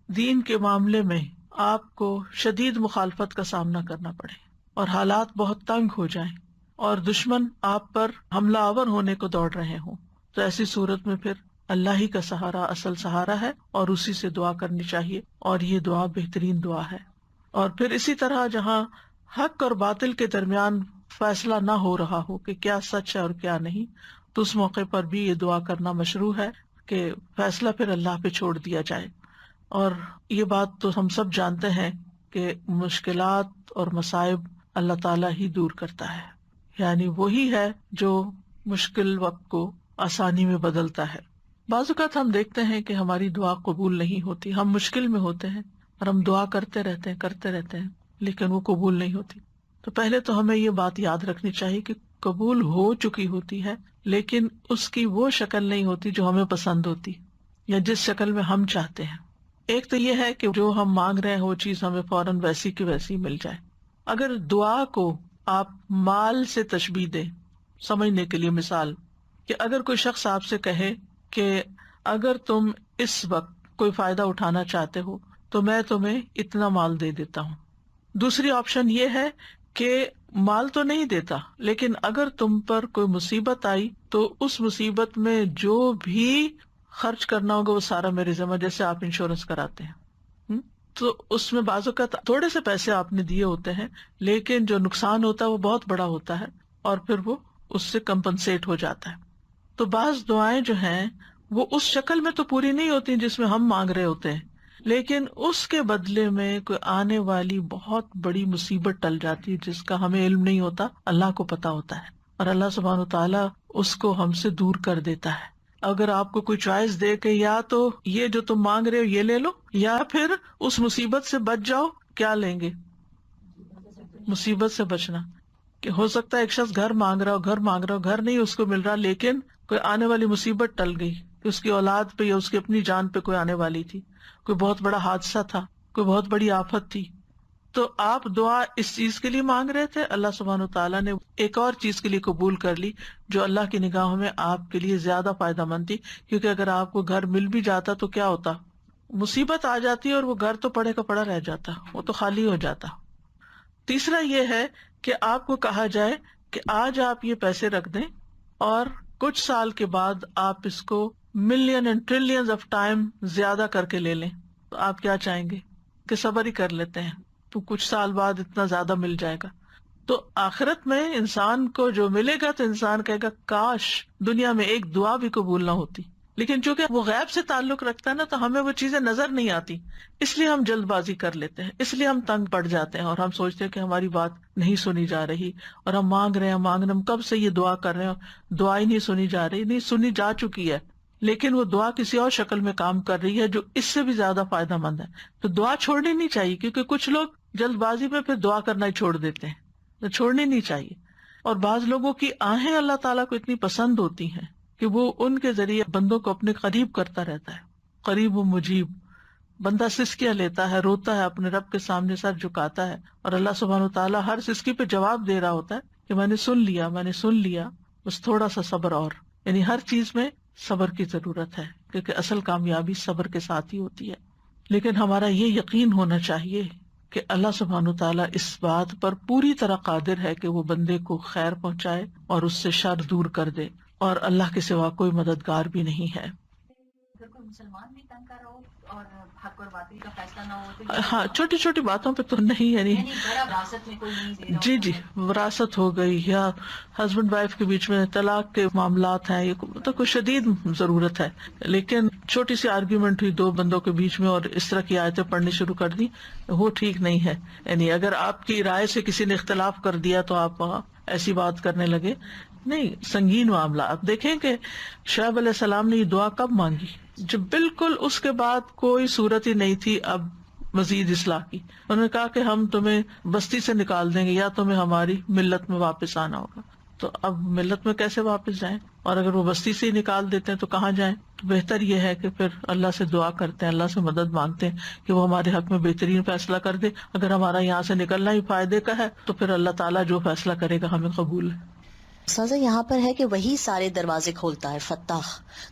دین کے معاملے میں آپ کو شدید مخالفت کا سامنا کرنا پڑے اور حالات بہت تنگ ہو جائیں اور دشمن آپ پر حملہ آور ہونے کو دوڑ رہے ہوں، تو ایسی صورت میں پھر اللہ ہی کا سہارا اصل سہارا ہے اور اسی سے دعا کرنی چاہیے، اور یہ دعا بہترین دعا ہے۔ اور پھر اسی طرح جہاں حق اور باطل کے درمیان فیصلہ نہ ہو رہا ہو کہ کیا سچ ہے اور کیا نہیں، تو اس موقع پر بھی یہ دعا کرنا مشروع ہے کہ فیصلہ پھر اللہ پہ چھوڑ دیا جائے۔ اور یہ بات تو ہم سب جانتے ہیں کہ مشکلات اور مصائب اللہ تعالیٰ ہی دور کرتا ہے، یعنی وہی ہے جو مشکل وقت کو آسانی میں بدلتا ہے۔ بعض اوقات ہم دیکھتے ہیں کہ ہماری دعا قبول نہیں ہوتی، ہم مشکل میں ہوتے ہیں اور ہم دعا کرتے رہتے ہیں لیکن وہ قبول نہیں ہوتی۔ تو پہلے تو ہمیں یہ بات یاد رکھنی چاہیے کہ قبول ہو چکی ہوتی ہے، لیکن اس کی وہ شکل نہیں ہوتی جو ہمیں پسند ہوتی یا جس شکل میں ہم چاہتے ہیں۔ ایک تو یہ ہے کہ جو ہم مانگ رہے ہیں وہ چیز ہمیں فوراً ویسی کی ویسی مل جائے۔ اگر دعا کو آپ مال سے تشبیہ دیں، سمجھنے کے لیے مثال، کہ اگر کوئی شخص آپ سے کہے کہ اگر تم اس وقت کوئی فائدہ اٹھانا چاہتے ہو تو میں تمہیں اتنا مال دے دیتا ہوں۔ دوسری آپشن یہ ہے کہ مال تو نہیں دیتا، لیکن اگر تم پر کوئی مصیبت آئی تو اس مصیبت میں جو بھی خرچ کرنا ہوگا وہ سارا میرے ذمہ، جیسے آپ انشورنس کراتے ہیں۔ تو اس میں بعض اوقات تھوڑے سے پیسے آپ نے دیے ہوتے ہیں لیکن جو نقصان ہوتا ہے وہ بہت بڑا ہوتا ہے اور پھر وہ اس سے کمپنسیٹ ہو جاتا ہے۔ تو بعض دعائیں جو ہیں وہ اس شکل میں تو پوری نہیں ہوتی جس میں ہم مانگ رہے ہوتے ہیں، لیکن اس کے بدلے میں کوئی آنے والی بہت بڑی مصیبت ٹل جاتی ہے جس کا ہمیں علم نہیں ہوتا، اللہ کو پتا ہوتا ہے، اور اللہ سبحانہ وتعالیٰ اس کو ہم سے دور کر دیتا ہے۔ اگر آپ کو کوئی چوائس دے کہ یا تو یہ جو تم مانگ رہے ہو یہ لے لو یا پھر اس مصیبت سے بچ جاؤ، کیا لیں گے؟ مصیبت سے بچنا۔ کہ ہو سکتا ہے ایک شخص گھر مانگ رہا ہو، گھر نہیں اس کو مل رہا، لیکن کوئی آنے والی مصیبت ٹل گئی کہ اس کی اولاد پہ یا اس کی اپنی جان پہ کوئی آنے والی تھی، کوئی بہت بڑا حادثہ تھا، کوئی بہت بڑی آفت تھی، تو آپ دعا اس چیز کے لیے مانگ رہے تھے، اللہ سبحانہ وتعالیٰ نے ایک اور چیز کے لیے قبول کر لی جو اللہ کی نگاہوں میں آپ کے لیے زیادہ فائدہ مند تھی، کیونکہ اگر آپ کو گھر مل بھی جاتا تو کیا ہوتا، مصیبت آ جاتی اور وہ گھر تو پڑے کا پڑا رہ جاتا، وہ تو خالی ہو جاتا۔ تیسرا یہ ہے کہ آپ کو کہا جائے کہ آج آپ یہ پیسے رکھ دیں اور کچھ سال کے بعد آپ اس کو million and trillions of time زیادہ کر کے لے لیں، تو آپ کیا چاہیں گے کہ صبر ہی کر لیتے ہیں تو کچھ سال بعد اتنا زیادہ مل جائے گا۔ تو آخرت میں انسان کو جو ملے گا تو انسان کہے گا کاش دنیا میں ایک دعا بھی قبول نہ ہوتی، لیکن چونکہ وہ غیب سے تعلق رکھتا ہے نا تو ہمیں وہ چیزیں نظر نہیں آتی، اس لیے ہم جلد بازی کر لیتے ہیں، اس لیے ہم تنگ پڑ جاتے ہیں اور ہم سوچتے ہیں کہ ہماری بات نہیں سنی جا رہی، اور ہم مانگ رہے ہیں ہم کب سے یہ دعا کر رہے ہیں، دعا ہی نہیں سنی جا رہی، نہیں سنی جا چکی ہے، لیکن وہ دعا کسی اور شکل میں کام کر رہی ہے جو اس سے بھی زیادہ فائدہ مند ہے۔ تو دعا چھوڑنی نہیں چاہیے، کیونکہ کچھ لوگ جلد بازی میں پھر دعا کرنا ہی چھوڑ دیتے ہیں، تو چھوڑنی نہیں چاہیے۔ اور بعض لوگوں کی آہیں اللہ تعالیٰ کو اتنی پسند ہوتی ہیں کہ وہ ان کے ذریعے بندوں کو اپنے قریب کرتا رہتا ہے، قریب و مجیب۔ بندہ سسکیاں لیتا ہے، روتا ہے، اپنے رب کے سامنے سر جھکاتا ہے، اور اللہ سبحانہ وتعالیٰ ہر سسکی پہ جواب دے رہا ہوتا ہے کہ میں نے سن لیا، بس تھوڑا سا صبر اور۔ یعنی ہر چیز میں صبر کی ضرورت ہے، کیونکہ اصل کامیابی صبر کے ساتھ ہی ہوتی ہے۔ لیکن ہمارا یہ یقین ہونا چاہیے کہ اللہ سبحانہ وتعالیٰ اس بات پر پوری طرح قادر ہے کہ وہ بندے کو خیر پہنچائے اور اس سے شر دور کر دے، اور اللہ کے سوا کوئی مددگار بھی نہیں ہے۔ اگر کوئی مسلمان بھی تنگ کر رہا ہو اور حق اور باطل کا فیصلہ نہ ہو تو ہاں، چھوٹی چھوٹی باتوں پہ تو نہیں، یعنی بڑا وراثت میں کوئی نہیں دے رہا جی وراثت ہو گئی یا ہسبینڈ وائف کے بیچ میں طلاق کے معاملات ہیں، یہ تو کوئی شدید ضرورت ہے، لیکن چھوٹی سی آرگیومنٹ ہوئی دو بندوں کے بیچ میں اور اس طرح کی آیتیں پڑھنی شروع کر دی، وہ ٹھیک نہیں ہے۔ یعنی اگر آپ کی رائے سے کسی نے اختلاف کر دیا تو آپ ایسی بات کرنے لگے، نہیں، سنگین معاملہ۔ آپ دیکھیں کہ شعیب علیہ السلام نے یہ دعا کب مانگی؟ جب بالکل اس کے بعد کوئی صورت ہی نہیں تھی اب مزید اصلاح کی۔ انہوں نے کہا کہ ہم تمہیں بستی سے نکال دیں گے یا تمہیں ہماری ملت میں واپس آنا ہوگا۔ تو اب ملت میں کیسے واپس جائیں، اور اگر وہ بستی سے ہی نکال دیتے ہیں تو کہاں جائیں؟ تو بہتر یہ ہے کہ پھر اللہ سے دعا کرتے ہیں، اللہ سے مدد مانگتے ہیں کہ وہ ہمارے حق میں بہترین فیصلہ کر دے۔ اگر ہمارا یہاں سے نکلنا ہی فائدے کا ہے تو پھر اللہ تعالیٰ جو فیصلہ کرے گا ہمیں قبول ہے۔ سازا یہاں پر ہے کہ وہی سارے دروازے کھولتا ہے، فتاح،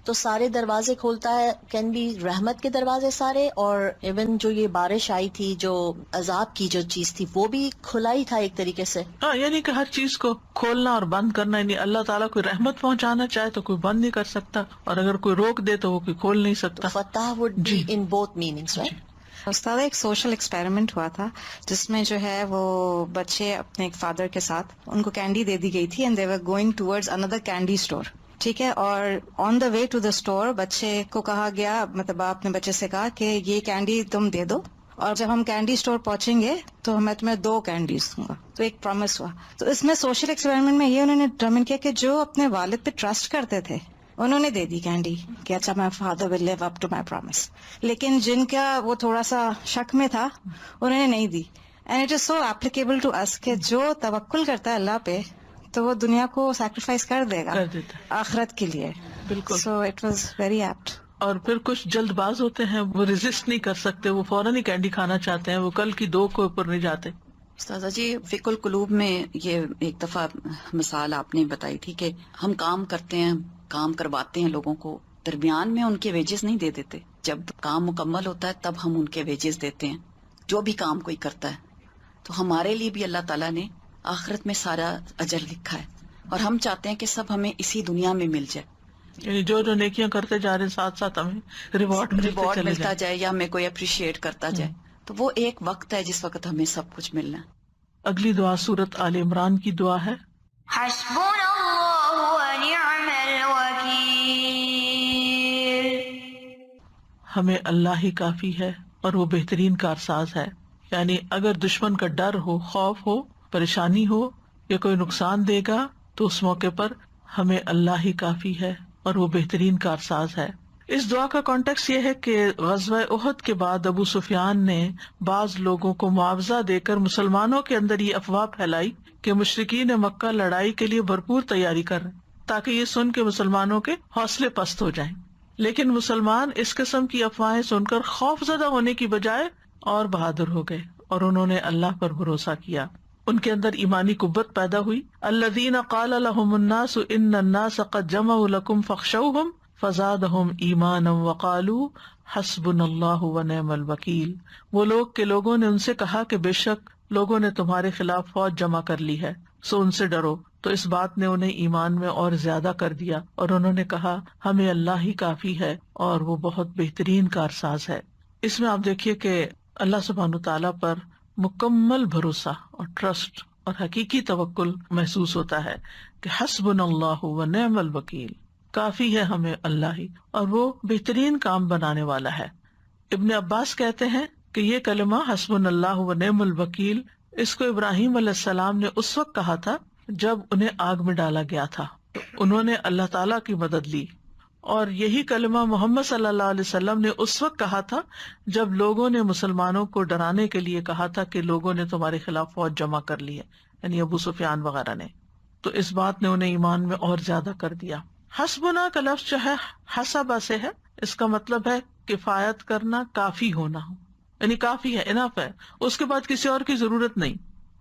تو سارے دروازے کھولتا ہے، کین بی رحمت کے دروازے سارے، اور ایون جو یہ بارش آئی تھی، جو عذاب کی جو چیز تھی، وہ بھی کھلا ہی تھا ایک طریقے سے. ہاں، یعنی کہ ہر چیز کو کھولنا اور بند کرنا، یعنی اللہ تعالیٰ کوئی رحمت پہنچانا چاہے تو کوئی بند نہیں کر سکتا، اور اگر کوئی روک دے تو وہ کوئی کھول نہیں تو سکتا. فتح وڈ بی جی ان بوتھ میننگس، جی. رائٹ؟ استاد ایک سوشل ایکسپیریمنٹ ہوا تھا جس میں جو ہے وہ بچے اپنے ایک فادر کے ساتھ، ان کو کینڈی دے دی گئی تھی and they were going towards another candy store, ٹھیک ہے، اور آن دا وے ٹو دا اسٹور بچے کو کہا گیا، مطلب باپ نے بچے سے کہا کہ یہ کینڈی تم دے دو، اور جب ہم کینڈی اسٹور پہنچیں گے تو میں تمہیں 2 کینڈیز دوں گا. تو ایک پرومس ہوا. تو اس میں سوشل ایکسپیریمنٹ میں یہ انہوں نے ڈٹرمن کیا کہ جو اپنے والد پہ ٹرسٹ کرتے تھے انہوں نے دے دی کینڈی کہ اچھا my father will live up to my promise, لیکن جن کا وہ تھوڑا سا شک میں تھا انہوں نے نہیں دی. And it is so applicable to اس کہ جو توکل کرتا ہے اللہ پہ تو وہ دنیا کو سیکریفائس کر دے گا کر دیتا ہے، آخرت کے لیے. بالکل. So it was very apt. اور پھر کچھ جلد باز ہوتے ہیں، وہ ریزسٹ نہیں کر سکتے، وہ فوراً ہی کینڈی کھانا چاہتے ہیں، وہ کل کی 2 کے اوپر نہیں جاتے. استاذہ جی، فقہ القلوب میں یہ ایک دفعہ مثال آپ نے بتائی تھی کہ ہم کام کرتے ہیں، کام کرواتے ہیں لوگوں کو، درمیان میں ان کے ویجز نہیں دے دیتے، جب کام مکمل ہوتا ہے تب ہم ان کے ویجز دیتے ہیں، جو بھی کام کوئی کرتا ہے. تو ہمارے لیے بھی اللہ تعالیٰ نے آخرت میں سارا اجر لکھا ہے، اور ہم چاہتے ہیں کہ سب ہمیں اسی دنیا میں مل جائے، یعنی جو نیکیاں کرتے جا رہے ہیں ساتھ ساتھ ہمیں ریوارڈ ملتا جائے یا ہمیں کوئی اپریشیٹ کرتا جائے. تو وہ ایک وقت ہے جس وقت ہمیں سب کچھ ملنا ہے. اگلی دعا سورت آل عمران کی دعا ہے، حسبنا اللہ ونعم الوکیل. ہمیں اللہ ہی کافی ہے اور وہ بہترین کارساز ہے. یعنی اگر دشمن کا ڈر ہو، خوف ہو، پریشانی ہو یا کوئی نقصان دے گا تو اس موقع پر ہمیں اللہ ہی کافی ہے اور وہ بہترین کارساز ہے. اس دعا کا کانٹیکس یہ ہے کہ غزوہ احد کے بعد ابو سفیان نے بعض لوگوں کو معاوضہ دے کر مسلمانوں کے اندر یہ افواہ پھیلائی کہ مشرکین مکہ لڑائی کے لیے بھرپور تیاری کر رہے ہیں، تاکہ یہ سن کے مسلمانوں کے حوصلے پست ہو جائیں. لیکن مسلمان اس قسم کی افواہیں سن کر خوف زدہ ہونے کی بجائے اور بہادر ہو گئے اور انہوں نے اللہ پر بھروسہ کیا. ان کے اندر ایمانی قوت پیدا ہوئی. الذین قال لهم الناس ان الناس قد جمعوا لكم فاخشوهم فزادهم ایمانا وقالوا حسبنا اللہ ونعم الوکیل. وہ لوگ کہ لوگوں نے ان سے کہا کہ بے شک لوگوں نے تمہارے خلاف فوج جمع کر لی ہے، سو ان سے ڈرو. تو اس بات نے انہیں ایمان میں اور زیادہ کر دیا اور انہوں نے کہا ہمیں اللہ ہی کافی ہے اور وہ بہت بہترین کارساز ہے. اس میں آپ دیکھیے کہ اللہ سبحانہ تعالیٰ پر مکمل بھروسہ اور ٹرسٹ اور حقیقی توکل محسوس ہوتا ہے کہ حسبنا اللہ ونعم الوکیل، کافی ہے ہمیں اللہ ہی اور وہ بہترین کام بنانے والا ہے. ابن عباس کہتے ہیں کہ یہ کلمہ حسبنا اللہ ونعم الوکیل، اس کو ابراہیم علیہ السلام نے اس وقت کہا تھا جب انہیں آگ میں ڈالا گیا تھا. انہوں نے اللہ تعالیٰ کی مدد لی، اور یہی کلمہ محمد صلی اللہ علیہ وسلم نے اس وقت کہا تھا جب لوگوں نے مسلمانوں کو ڈرانے کے لیے کہا تھا کہ لوگوں نے تمہارے خلاف فوج جمع کر لی ہے، یعنی ابو سفیان وغیرہ نے. تو اس بات نے انہیں ایمان میں اور زیادہ کر دیا. حسبنا کا لفظ جو ہے حسبہ سے ہے، اس کا مطلب ہے کفایت کرنا، کافی ہونا، یعنی کافی ہے، انف ہے، اس کے بعد کسی اور کی ضرورت نہیں.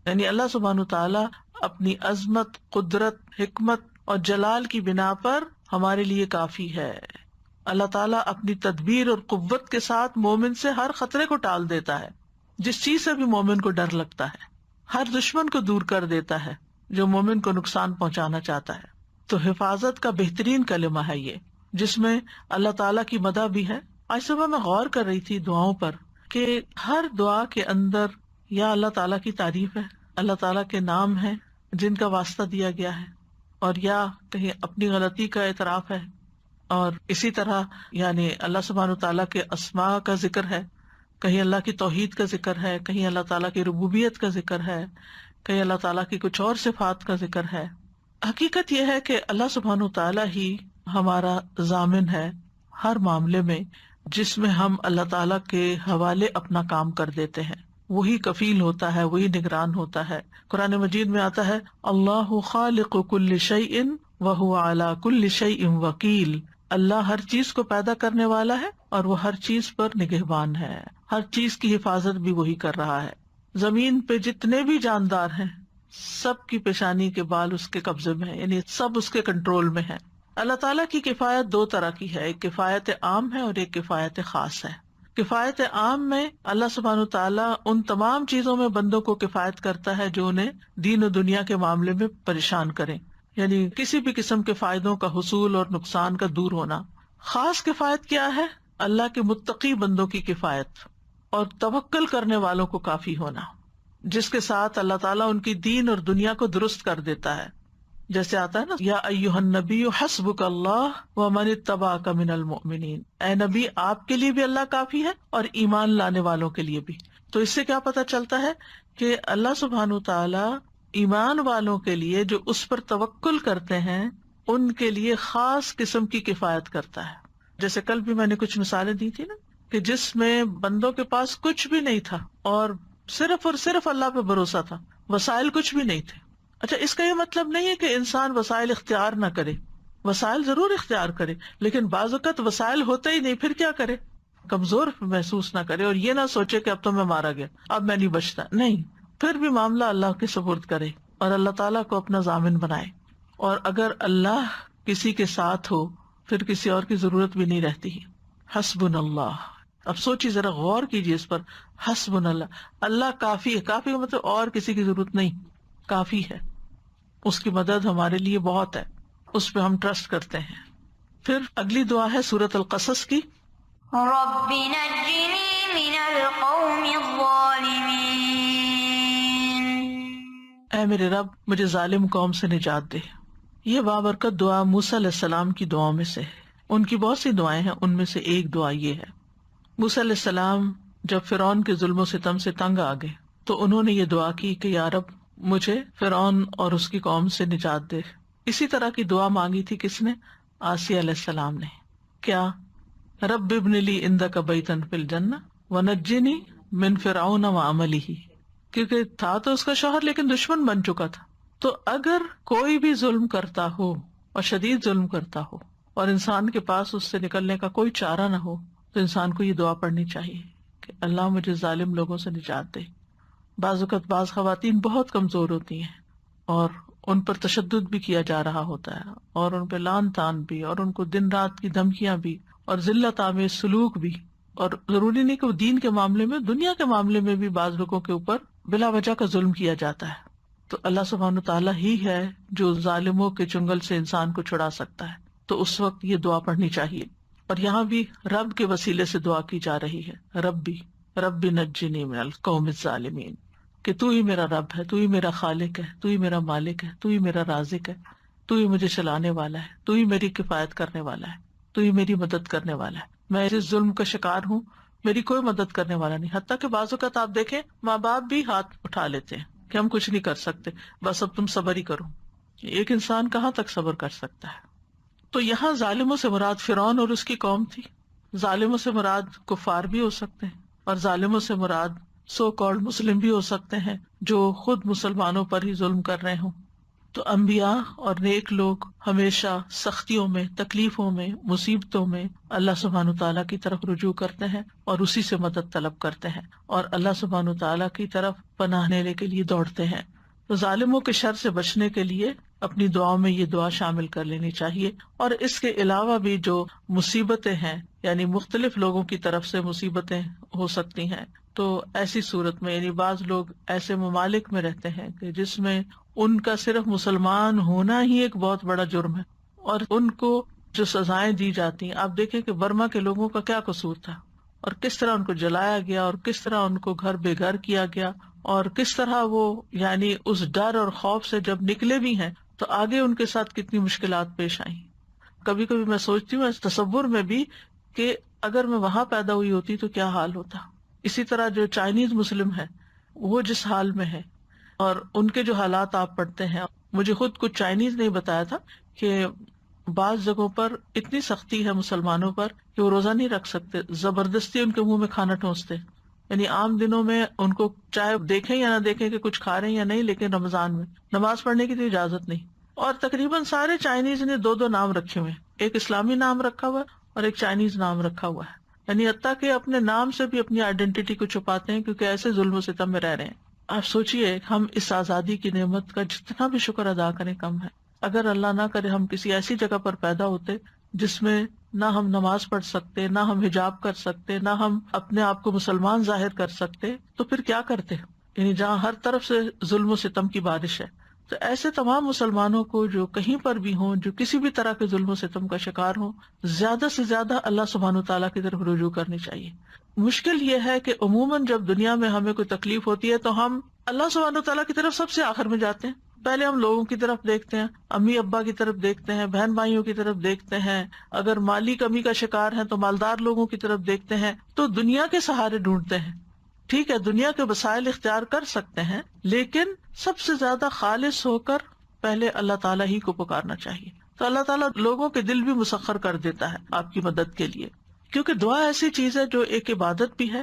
یعنی اللہ سبحانہ تعالیٰ اپنی عظمت، قدرت، حکمت اور جلال کی بنا پر ہمارے لیے کافی ہے. اللہ تعالیٰ اپنی تدبیر اور قوت کے ساتھ مومن سے ہر خطرے کو ٹال دیتا ہے. جس چیز سے بھی مومن کو ڈر لگتا ہے، ہر دشمن کو دور کر دیتا ہے جو مومن کو نقصان پہنچانا چاہتا ہے. تو حفاظت کا بہترین کلمہ ہے یہ، جس میں اللہ تعالیٰ کی مدح بھی ہے. آج صبح میں غور کر رہی تھی دعاؤں پر کہ ہر دعا کے اندر یا اللہ تعالیٰ کی تعریف ہے، اللہ تعالیٰ کے نام ہیں جن کا واسطہ دیا گیا ہے، اور یا کہیں اپنی غلطی کا اعتراف ہے، اور اسی طرح یعنی اللہ سبحانہ تعالیٰ کے اسماء کا ذکر ہے، کہیں اللہ کی توحید کا ذکر ہے، کہیں اللہ تعالیٰ کی ربوبیت کا ذکر ہے، کہیں اللہ تعالیٰ کی کچھ اور صفات کا ذکر ہے. حقیقت یہ ہے کہ اللہ سبحانہ تعالیٰ ہی ہمارا ضامن ہے ہر معاملے میں، جس میں ہم اللہ تعالیٰ کے حوالے اپنا کام کر دیتے ہیں. وہی کفیل ہوتا ہے، وہی نگران ہوتا ہے. قرآن مجید میں آتا ہے اللہ خالق کل شیء وہو علی کل شیء وکیل. اللہ ہر چیز کو پیدا کرنے والا ہے اور وہ ہر چیز پر نگہبان ہے، ہر چیز کی حفاظت بھی وہی کر رہا ہے. زمین پہ جتنے بھی جاندار ہیں سب کی پیشانی کے بال اس کے قبضے میں ہیں، یعنی سب اس کے کنٹرول میں ہے۔ اللہ تعالیٰ کی کفایت دو طرح کی ہے، ایک کفایت عام ہے اور ایک کفایت خاص ہے۔ کفایت عام میں اللہ سبحانہ تعالیٰ ان تمام چیزوں میں بندوں کو کفایت کرتا ہے جو انہیں دین و دنیا کے معاملے میں پریشان کریں، یعنی کسی بھی قسم کے فائدوں کا حصول اور نقصان کا دور ہونا۔ خاص کفایت کیا ہے؟ اللہ کے متقی بندوں کی کفایت اور توکل کرنے والوں کو کافی ہونا، جس کے ساتھ اللہ تعالیٰ ان کی دین اور دنیا کو درست کر دیتا ہے۔ جیسے آتا ہے نا، یا ایھا النبی حسبک اللہ ومن اتبعک من المؤمنین، اے نبی آپ کے لیے بھی اللہ کافی ہے اور ایمان لانے والوں کے لیے بھی۔ تو اس سے کیا پتہ چلتا ہے کہ اللہ سبحانہ تعالیٰ ایمان والوں کے لیے جو اس پر توکل کرتے ہیں ان کے لیے خاص قسم کی کفایت کرتا ہے۔ جیسے کل بھی میں نے کچھ مثالیں دی تھی نا، کہ جس میں بندوں کے پاس کچھ بھی نہیں تھا اور صرف اللہ پہ بھروسہ تھا، وسائل کچھ بھی نہیں تھے۔ اچھا، اس کا یہ مطلب نہیں ہے کہ انسان وسائل اختیار نہ کرے، وسائل ضرور اختیار کرے، لیکن بعض اوقات وسائل ہوتے ہی نہیں، پھر کیا کرے؟ کمزور محسوس نہ کرے اور یہ نہ سوچے کہ اب تو میں مارا گیا، اب میں نہیں بچتا، نہیں، پھر بھی معاملہ اللہ کے سپرد کرے اور اللہ تعالیٰ کو اپنا ضامن بنائے۔ اور اگر اللہ کسی کے ساتھ ہو پھر کسی اور کی ضرورت بھی نہیں رہتی۔ حسبنا اللہ، اب سوچیے ذرا، غور کیجیے اس پر، حسبنا اللہ، اللہ کافی ہے۔ کافی کا مطلب اور کسی کی ضرورت نہیں، کافی ہے، اس کی مدد ہمارے لیے بہت ہے، اس پہ ہم ٹرسٹ کرتے ہیں۔ پھر اگلی دعا ہے سورۃ القصص کی، رب نجنی من القوم الظالمین، اے میرے رب مجھے ظالم قوم سے نجات دے۔ یہ بابرکت دعا موسیٰ علیہ السلام کی دعاؤں میں سے ہے۔ ان کی بہت سی دعائیں ہیں، ان میں سے ایک دعا یہ ہے۔ موسیٰ علیہ السلام جب فرعون کے ظلم و ستم سے تنگ آ گئے تو انہوں نے یہ دعا کی کہ یا رب مجھے فرعون اور اس کی قوم سے نجات دے۔ اسی طرح کی دعا مانگی تھی کس نے؟ آسیہ علیہ السلام نے۔ کیا؟ رب ابن لی عندک بیتا فی الجنہ ونجنی من فرعون وعملہ، کیونکہ تھا تو اس کا شوہر لیکن دشمن بن چکا تھا۔ تو اگر کوئی بھی ظلم کرتا ہو اور شدید ظلم کرتا ہو اور انسان کے پاس اس سے نکلنے کا کوئی چارہ نہ ہو تو انسان کو یہ دعا پڑھنی چاہیے کہ اللہ مجھے ظالم لوگوں سے نجات دے۔ بعض اوقات بعض خواتین بہت کمزور ہوتی ہیں اور ان پر تشدد بھی کیا جا رہا ہوتا ہے اور ان پہ لعن طعن بھی اور ان کو دن رات کی دھمکیاں بھی اور ذلت آمیز سلوک بھی، اور ضروری نہیں کہ وہ دین کے معاملے میں، دنیا کے معاملے میں بھی بعض لوگوں کے اوپر بلا وجہ کا ظلم کیا جاتا ہے۔ تو اللہ سبحانہ تعالیٰ ہی ہے جو ظالموں کے چنگل سے انسان کو چھڑا سکتا ہے، تو اس وقت یہ دعا پڑھنی چاہیے۔ اور یہاں بھی رب کے وسیلے سے دعا کی جا رہی ہے، ربی نجنی من القوم الظالمین، کہ تو ہی میرا رب ہے، تو ہی میرا خالق ہے، تو ہی میرا مالک ہے، تو ہی میرا رازق ہے، تو ہی مجھے چلانے والا ہے، تو ہی میری کفایت کرنے والا ہے، تو ہی میری مدد کرنے والا ہے۔ میں اس ظلم کا شکار ہوں، میری کوئی مدد کرنے والا نہیں۔ حتیٰ کہ بعض اوقات آپ دیکھیں ماں باپ بھی ہاتھ اٹھا لیتے ہیں کہ ہم کچھ نہیں کر سکتے، بس اب تم صبر ہی کرو۔ ایک انسان کہاں تک صبر کر سکتا ہے؟ تو یہاں ظالموں سے مراد فرعون اور اس کی قوم تھی۔ ظالموں سے مراد کفار بھی ہو سکتے ہیں اور ظالموں سے مراد سو کالڈ مسلم بھی ہو سکتے ہیں جو خود مسلمانوں پر ہی ظلم کر رہے ہوں۔ تو انبیاء اور نیک لوگ ہمیشہ سختیوں میں، تکلیفوں میں، مصیبتوں میں اللہ سبحانہ تعالیٰ کی طرف رجوع کرتے ہیں اور اسی سے مدد طلب کرتے ہیں اور اللہ سبحانہ تعالیٰ کی طرف پناہ لینے کے لیے دوڑتے ہیں۔ تو ظالموں کے شر سے بچنے کے لیے اپنی دعاؤں میں یہ دعا شامل کر لینی چاہیے۔ اور اس کے علاوہ بھی جو مصیبتیں ہیں، یعنی مختلف لوگوں کی طرف سے مصیبتیں ہو سکتی ہیں، تو ایسی صورت میں، یعنی بعض لوگ ایسے ممالک میں رہتے ہیں کہ جس میں ان کا صرف مسلمان ہونا ہی ایک بہت بڑا جرم ہے اور ان کو جو سزائیں دی جاتی ہیں، آپ دیکھیں کہ برما کے لوگوں کا کیا قصور تھا اور کس طرح ان کو جلایا گیا اور کس طرح ان کو گھر بے گھر کیا گیا اور کس طرح وہ یعنی اس ڈر اور خوف سے جب نکلے بھی ہیں تو آگے ان کے ساتھ کتنی مشکلات پیش آئیں۔ کبھی کبھی میں سوچتی ہوں اس تصور میں بھی کہ اگر میں وہاں پیدا ہوئی ہوتی تو کیا حال ہوتا۔ اسی طرح جو چائنیز مسلم ہے وہ جس حال میں ہے اور ان کے جو حالات آپ پڑھتے ہیں، مجھے خود کچھ چائنیز نے بتایا تھا کہ بعض جگہوں پر اتنی سختی ہے مسلمانوں پر کہ وہ روزہ نہیں رکھ سکتے، زبردستی ان کے منہ میں کھانا ٹھونستے، یعنی عام دنوں میں ان کو چاہے دیکھیں یا نہ دیکھیں کہ کچھ کھا رہے ہیں یا نہیں، لیکن رمضان میں نماز پڑھنے کی تو اجازت نہیں۔ اور تقریباً سارے چائنیز نے دو نام رکھے ہوئے ہیں، ایک اسلامی نام رکھا ہوا ہے اور ایک چائنیز نام رکھا ہوا ہے، یعنی حتیٰ کہ اپنے نام سے بھی اپنی آئیڈینٹی کو چھپاتے ہیں کیونکہ ایسے ظلم و ستم میں رہ رہے ہیں۔ آپ سوچئے ہم اس آزادی کی نعمت کا جتنا بھی شکر ادا کریں کم ہے. اگر اللہ نہ کرے ہم کسی ایسی جگہ پر پیدا ہوتے جس میں نہ ہم نماز پڑھ سکتے، نہ ہم حجاب کر سکتے، نہ ہم اپنے آپ کو مسلمان ظاہر کر سکتے، تو پھر کیا کرتے؟ یعنی جہاں ہر طرف سے ظلم و ستم کی بارش ہے. تو ایسے تمام مسلمانوں کو جو کہیں پر بھی ہوں، جو کسی بھی طرح کے ظلم و ستم کا شکار ہوں، زیادہ سے زیادہ اللہ سبحانہ تعالیٰ کی طرف رجوع کرنی چاہیے. مشکل یہ ہے کہ عموماً جب دنیا میں ہمیں کوئی تکلیف ہوتی ہے تو ہم اللہ سبحانہ تعالیٰ کی طرف سب سے آخر میں جاتے ہیں. پہلے ہم لوگوں کی طرف دیکھتے ہیں، امی ابا کی طرف دیکھتے ہیں، بہن بھائیوں کی طرف دیکھتے ہیں، اگر مالی کمی کا شکار ہیں تو مالدار لوگوں کی طرف دیکھتے ہیں، تو دنیا کے سہارے ڈھونڈتے ہیں. ٹھیک ہے، دنیا کے وسائل اختیار کر سکتے ہیں، لیکن سب سے زیادہ خالص ہو کر پہلے اللہ تعالیٰ ہی کو پکارنا چاہیے. تو اللہ تعالیٰ لوگوں کے دل بھی مسخر کر دیتا ہے آپ کی مدد کے لیے، کیونکہ دعا ایسی چیز ہے جو ایک عبادت بھی ہے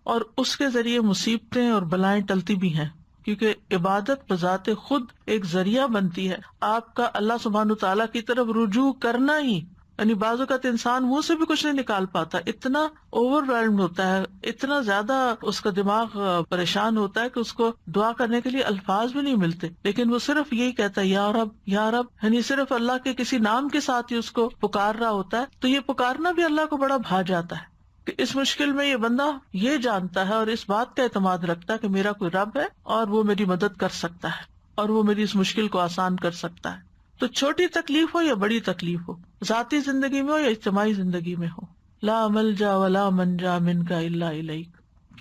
اور اس کے ذریعے مصیبتیں اور بلائیں ٹلتی بھی ہیں، کیونکہ عبادت بذات خود ایک ذریعہ بنتی ہے آپ کا اللہ سبحانہ تعالیٰ کی طرف رجوع کرنا ہی. یعنی بعض اوقات انسان منہ سے بھی کچھ نہیں نکال پاتا، اتنا اوور ویلمڈ ہوتا ہے، اتنا زیادہ اس کا دماغ پریشان ہوتا ہے کہ اس کو دعا کرنے کے لیے الفاظ بھی نہیں ملتے، لیکن وہ صرف یہی کہتا ہے یا رب یا رب، یعنی صرف اللہ کے کسی نام کے ساتھ ہی اس کو پکار رہا ہوتا ہے. تو یہ پکارنا بھی اللہ کو بڑا بھا جاتا ہے کہ اس مشکل میں یہ بندہ یہ جانتا ہے اور اس بات کا اعتماد رکھتا ہے کہ میرا کوئی رب ہے اور وہ میری مدد کر سکتا ہے اور وہ میری اس مشکل کو آسان کر سکتا ہے. تو چھوٹی تکلیف ہو یا بڑی تکلیف ہو، ذاتی زندگی میں ہو یا اجتماعی زندگی میں ہو، لا ملجا ولا منجا منک الا الیک،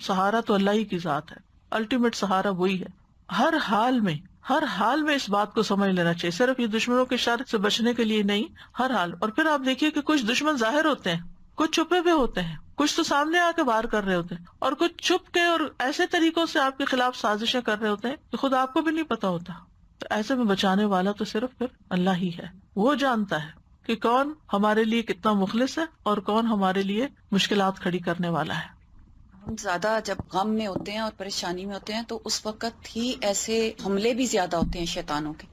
سہارا تو اللہ ہی کی ذات ہے، الٹیمیٹ سہارا وہی ہے. ہر حال میں اس بات کو سمجھ لینا چاہیے، صرف یہ دشمنوں کے شر سے بچنے کے لیے نہیں، ہر حال. اور پھر آپ دیکھیے کہ کچھ دشمن ظاہر ہوتے ہیں، کچھ چھپے ہوئے ہوتے ہیں، کچھ تو سامنے آ کے وار کر رہے ہوتے ہیں، اور کچھ چھپ کے اور ایسے طریقوں سے آپ کے خلاف سازشیں کر رہے ہوتے ہیں کہ خود آپ کو بھی نہیں پتا ہوتا. تو ایسے میں بچانے والا تو صرف پھر اللہ ہی ہے. وہ جانتا ہے کہ کون ہمارے لیے کتنا مخلص ہے اور کون ہمارے لیے مشکلات کھڑی کرنے والا ہے. ہم زیادہ جب غم میں ہوتے ہیں اور پریشانی میں ہوتے ہیں تو اس وقت ہی ایسے حملے بھی زیادہ ہوتے ہیں شیطانوں کے،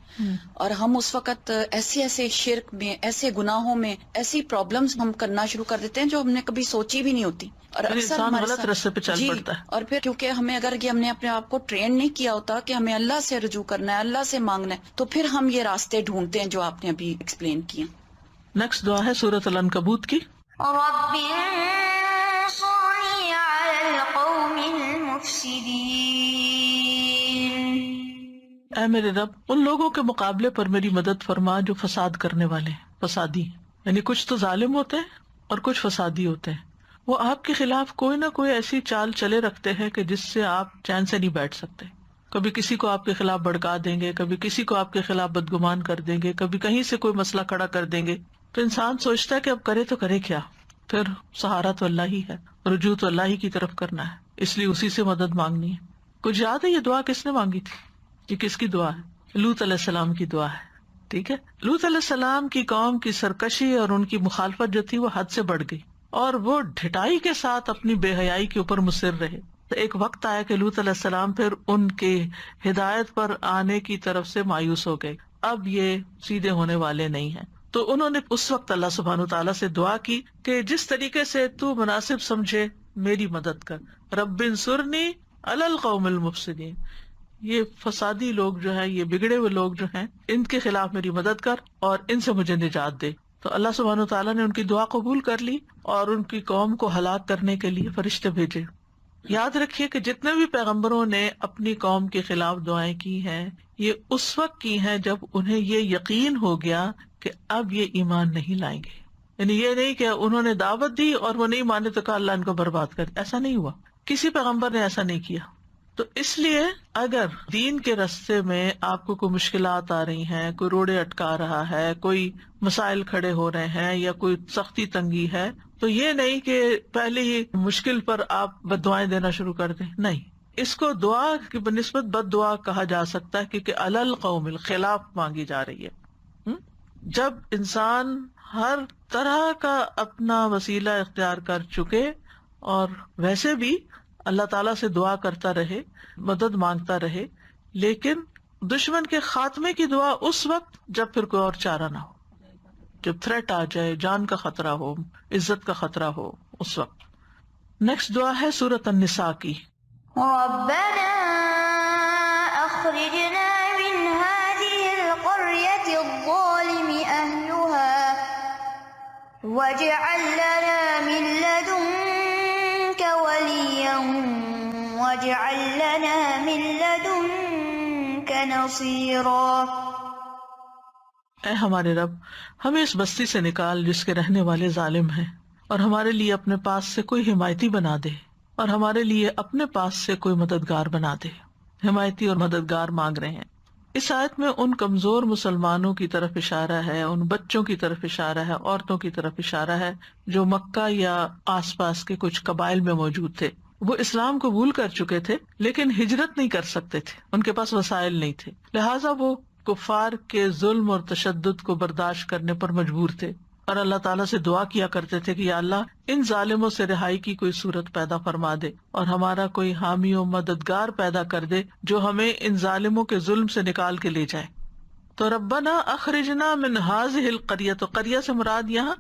اور ہم اس وقت ایسے شرک میں، ایسے گناہوں میں، ایسی پرابلمز ہم کرنا شروع کر دیتے ہیں جو ہم نے کبھی سوچی بھی نہیں ہوتی. اور اکثر انسان ہمارے غلط ساتھ راستے پہ چل پڑتا ہے. اور پھر کیونکہ ہمیں اگر یہ ہم نے اپنے آپ کو ٹرین نہیں کیا ہوتا کہ ہمیں اللہ سے رجوع کرنا ہے، اللہ سے مانگنا ہے، تو پھر ہم یہ راستے ڈھونڈتے ہیں جو آپ نے ابھی ایکسپلین کیے. نیکسٹ دعا ہے سورۃ العنکبوت کی. رب انصرني على القوم المفسدين. اے میرے رب ان لوگوں کے مقابلے پر میری مدد فرما جو فساد کرنے والے ہیں، فسادی ہیں. یعنی کچھ تو ظالم ہوتے ہیں اور کچھ فسادی ہوتے ہیں. وہ آپ کے خلاف کوئی نہ کوئی ایسی چال چلے رکھتے ہیں کہ جس سے آپ چین سے نہیں بیٹھ سکتے. کبھی کسی کو آپ کے خلاف بھڑکا دیں گے، کبھی کسی کو آپ کے خلاف بدگمان کر دیں گے، کبھی کہیں سے کوئی مسئلہ کھڑا کر دیں گے. تو انسان سوچتا ہے کہ اب کرے تو کرے کیا. پھر سہارا تو اللہ ہی ہے، رجوع تو اللہ ہی کی طرف کرنا ہے، اس لیے اسی سے مدد مانگنی ہے. کچھ یاد ہے یہ دعا کس نے مانگی تھی؟ یہ کس کی دعا ہے؟ لوط علیہ السلام کی دعا ہے. ٹھیک ہے، لوط علیہ السلام کی قوم کی سرکشی اور ان کی مخالفت جو تھی وہ حد سے بڑھ گئی اور وہ ڈھٹائی کے ساتھ اپنی بے حیائی کے اوپر مصر رہے. تو ایک وقت آیا کہ لوط علیہ السلام پھر ان کے ہدایت پر آنے کی طرف سے مایوس ہو گئے، اب یہ سیدھے ہونے والے نہیں ہیں. تو انہوں نے اس وقت اللہ سبحانہ تعالیٰ سے دعا کی کہ جس طریقے سے تو مناسب سمجھے میری مدد کر. رب انصرنی علی القوم المفسدین، یہ فسادی لوگ جو ہیں، یہ بگڑے ہوئے لوگ جو ہیں، ان کے خلاف میری مدد کر اور ان سے مجھے نجات دے. تو اللہ سبحانہ تعالیٰ نے ان کی دعا قبول کر لی اور ان کی قوم کو ہلاک کرنے کے لیے فرشتے بھیجے. یاد رکھیے کہ جتنے بھی پیغمبروں نے اپنی قوم کے خلاف دعائیں کی ہیں، یہ اس وقت کی ہیں جب انہیں یہ یقین ہو گیا کہ اب یہ ایمان نہیں لائیں گے. یعنی یہ نہیں کہ انہوں نے دعوت دی اور وہ نہیں مانے تو کہا اللہ ان کو برباد کر. ایسا نہیں ہوا، کسی پیغمبر نے ایسا نہیں کیا. تو اس لیے اگر دین کے راستے میں آپ کو کوئی مشکلات آ رہی ہیں، کوئی روڑے اٹکا رہا ہے، کوئی مسائل کھڑے ہو رہے ہیں یا کوئی سختی تنگی ہے، تو یہ نہیں کہ پہلے ہی مشکل پر آپ بد دعائیں دینا شروع کر دیں. نہیں، اس کو دعا کی بنسبت بد دعا کہا جا سکتا ہے، کیونکہ علی القوم الخلاف مانگی جا رہی ہے. جب انسان ہر طرح کا اپنا وسیلہ اختیار کر چکے اور ویسے بھی اللہ تعالیٰ سے دعا کرتا رہے، مدد مانگتا رہے، لیکن دشمن کے خاتمے کی دعا اس وقت جب پھر کوئی اور چارہ نہ ہو، جب تھریٹ آ جائے، جان کا خطرہ ہو، عزت کا خطرہ ہو، اس وقت. نیکسٹ دعا ہے سورۃ النساء کی. ربنا أخرجنا من هذه القرية الظالم أهلها واجعل لنا من لدنك وليا واجعل لنا من لدنك نصيرا. اے ہمارے رب، ہمیں اس بستی سے نکال جس کے رہنے والے ظالم ہیں، اور ہمارے لیے اپنے پاس سے کوئی حمایتی بنا دے، اور ہمارے لیے اپنے پاس سے کوئی مددگار بنا دے. حمایتی اور مددگار مانگ رہے ہیں. اس آیت میں ان کمزور مسلمانوں کی طرف اشارہ ہے، ان بچوں کی طرف اشارہ ہے، عورتوں کی طرف اشارہ ہے جو مکہ یا آس پاس کے کچھ قبائل میں موجود تھے. وہ اسلام قبول کر چکے تھے لیکن ہجرت نہیں کر سکتے تھے، ان کے پاس وسائل نہیں تھے، لہٰذا وہ کفار کے ظلم اور تشدد کو برداشت کرنے پر مجبور تھے، اور اللہ تعالیٰ سے دعا کیا کرتے تھے کہ یا اللہ ان ظالموں سے رہائی کی کوئی صورت پیدا فرما دے، اور ہمارا کوئی حامی و مددگار پیدا کر دے جو ہمیں ان ظالموں کے ظلم سے نکال کے لے جائے. تو ربنا اخرجنا من هذه القریہ، تو قریہ سے مراد یہاں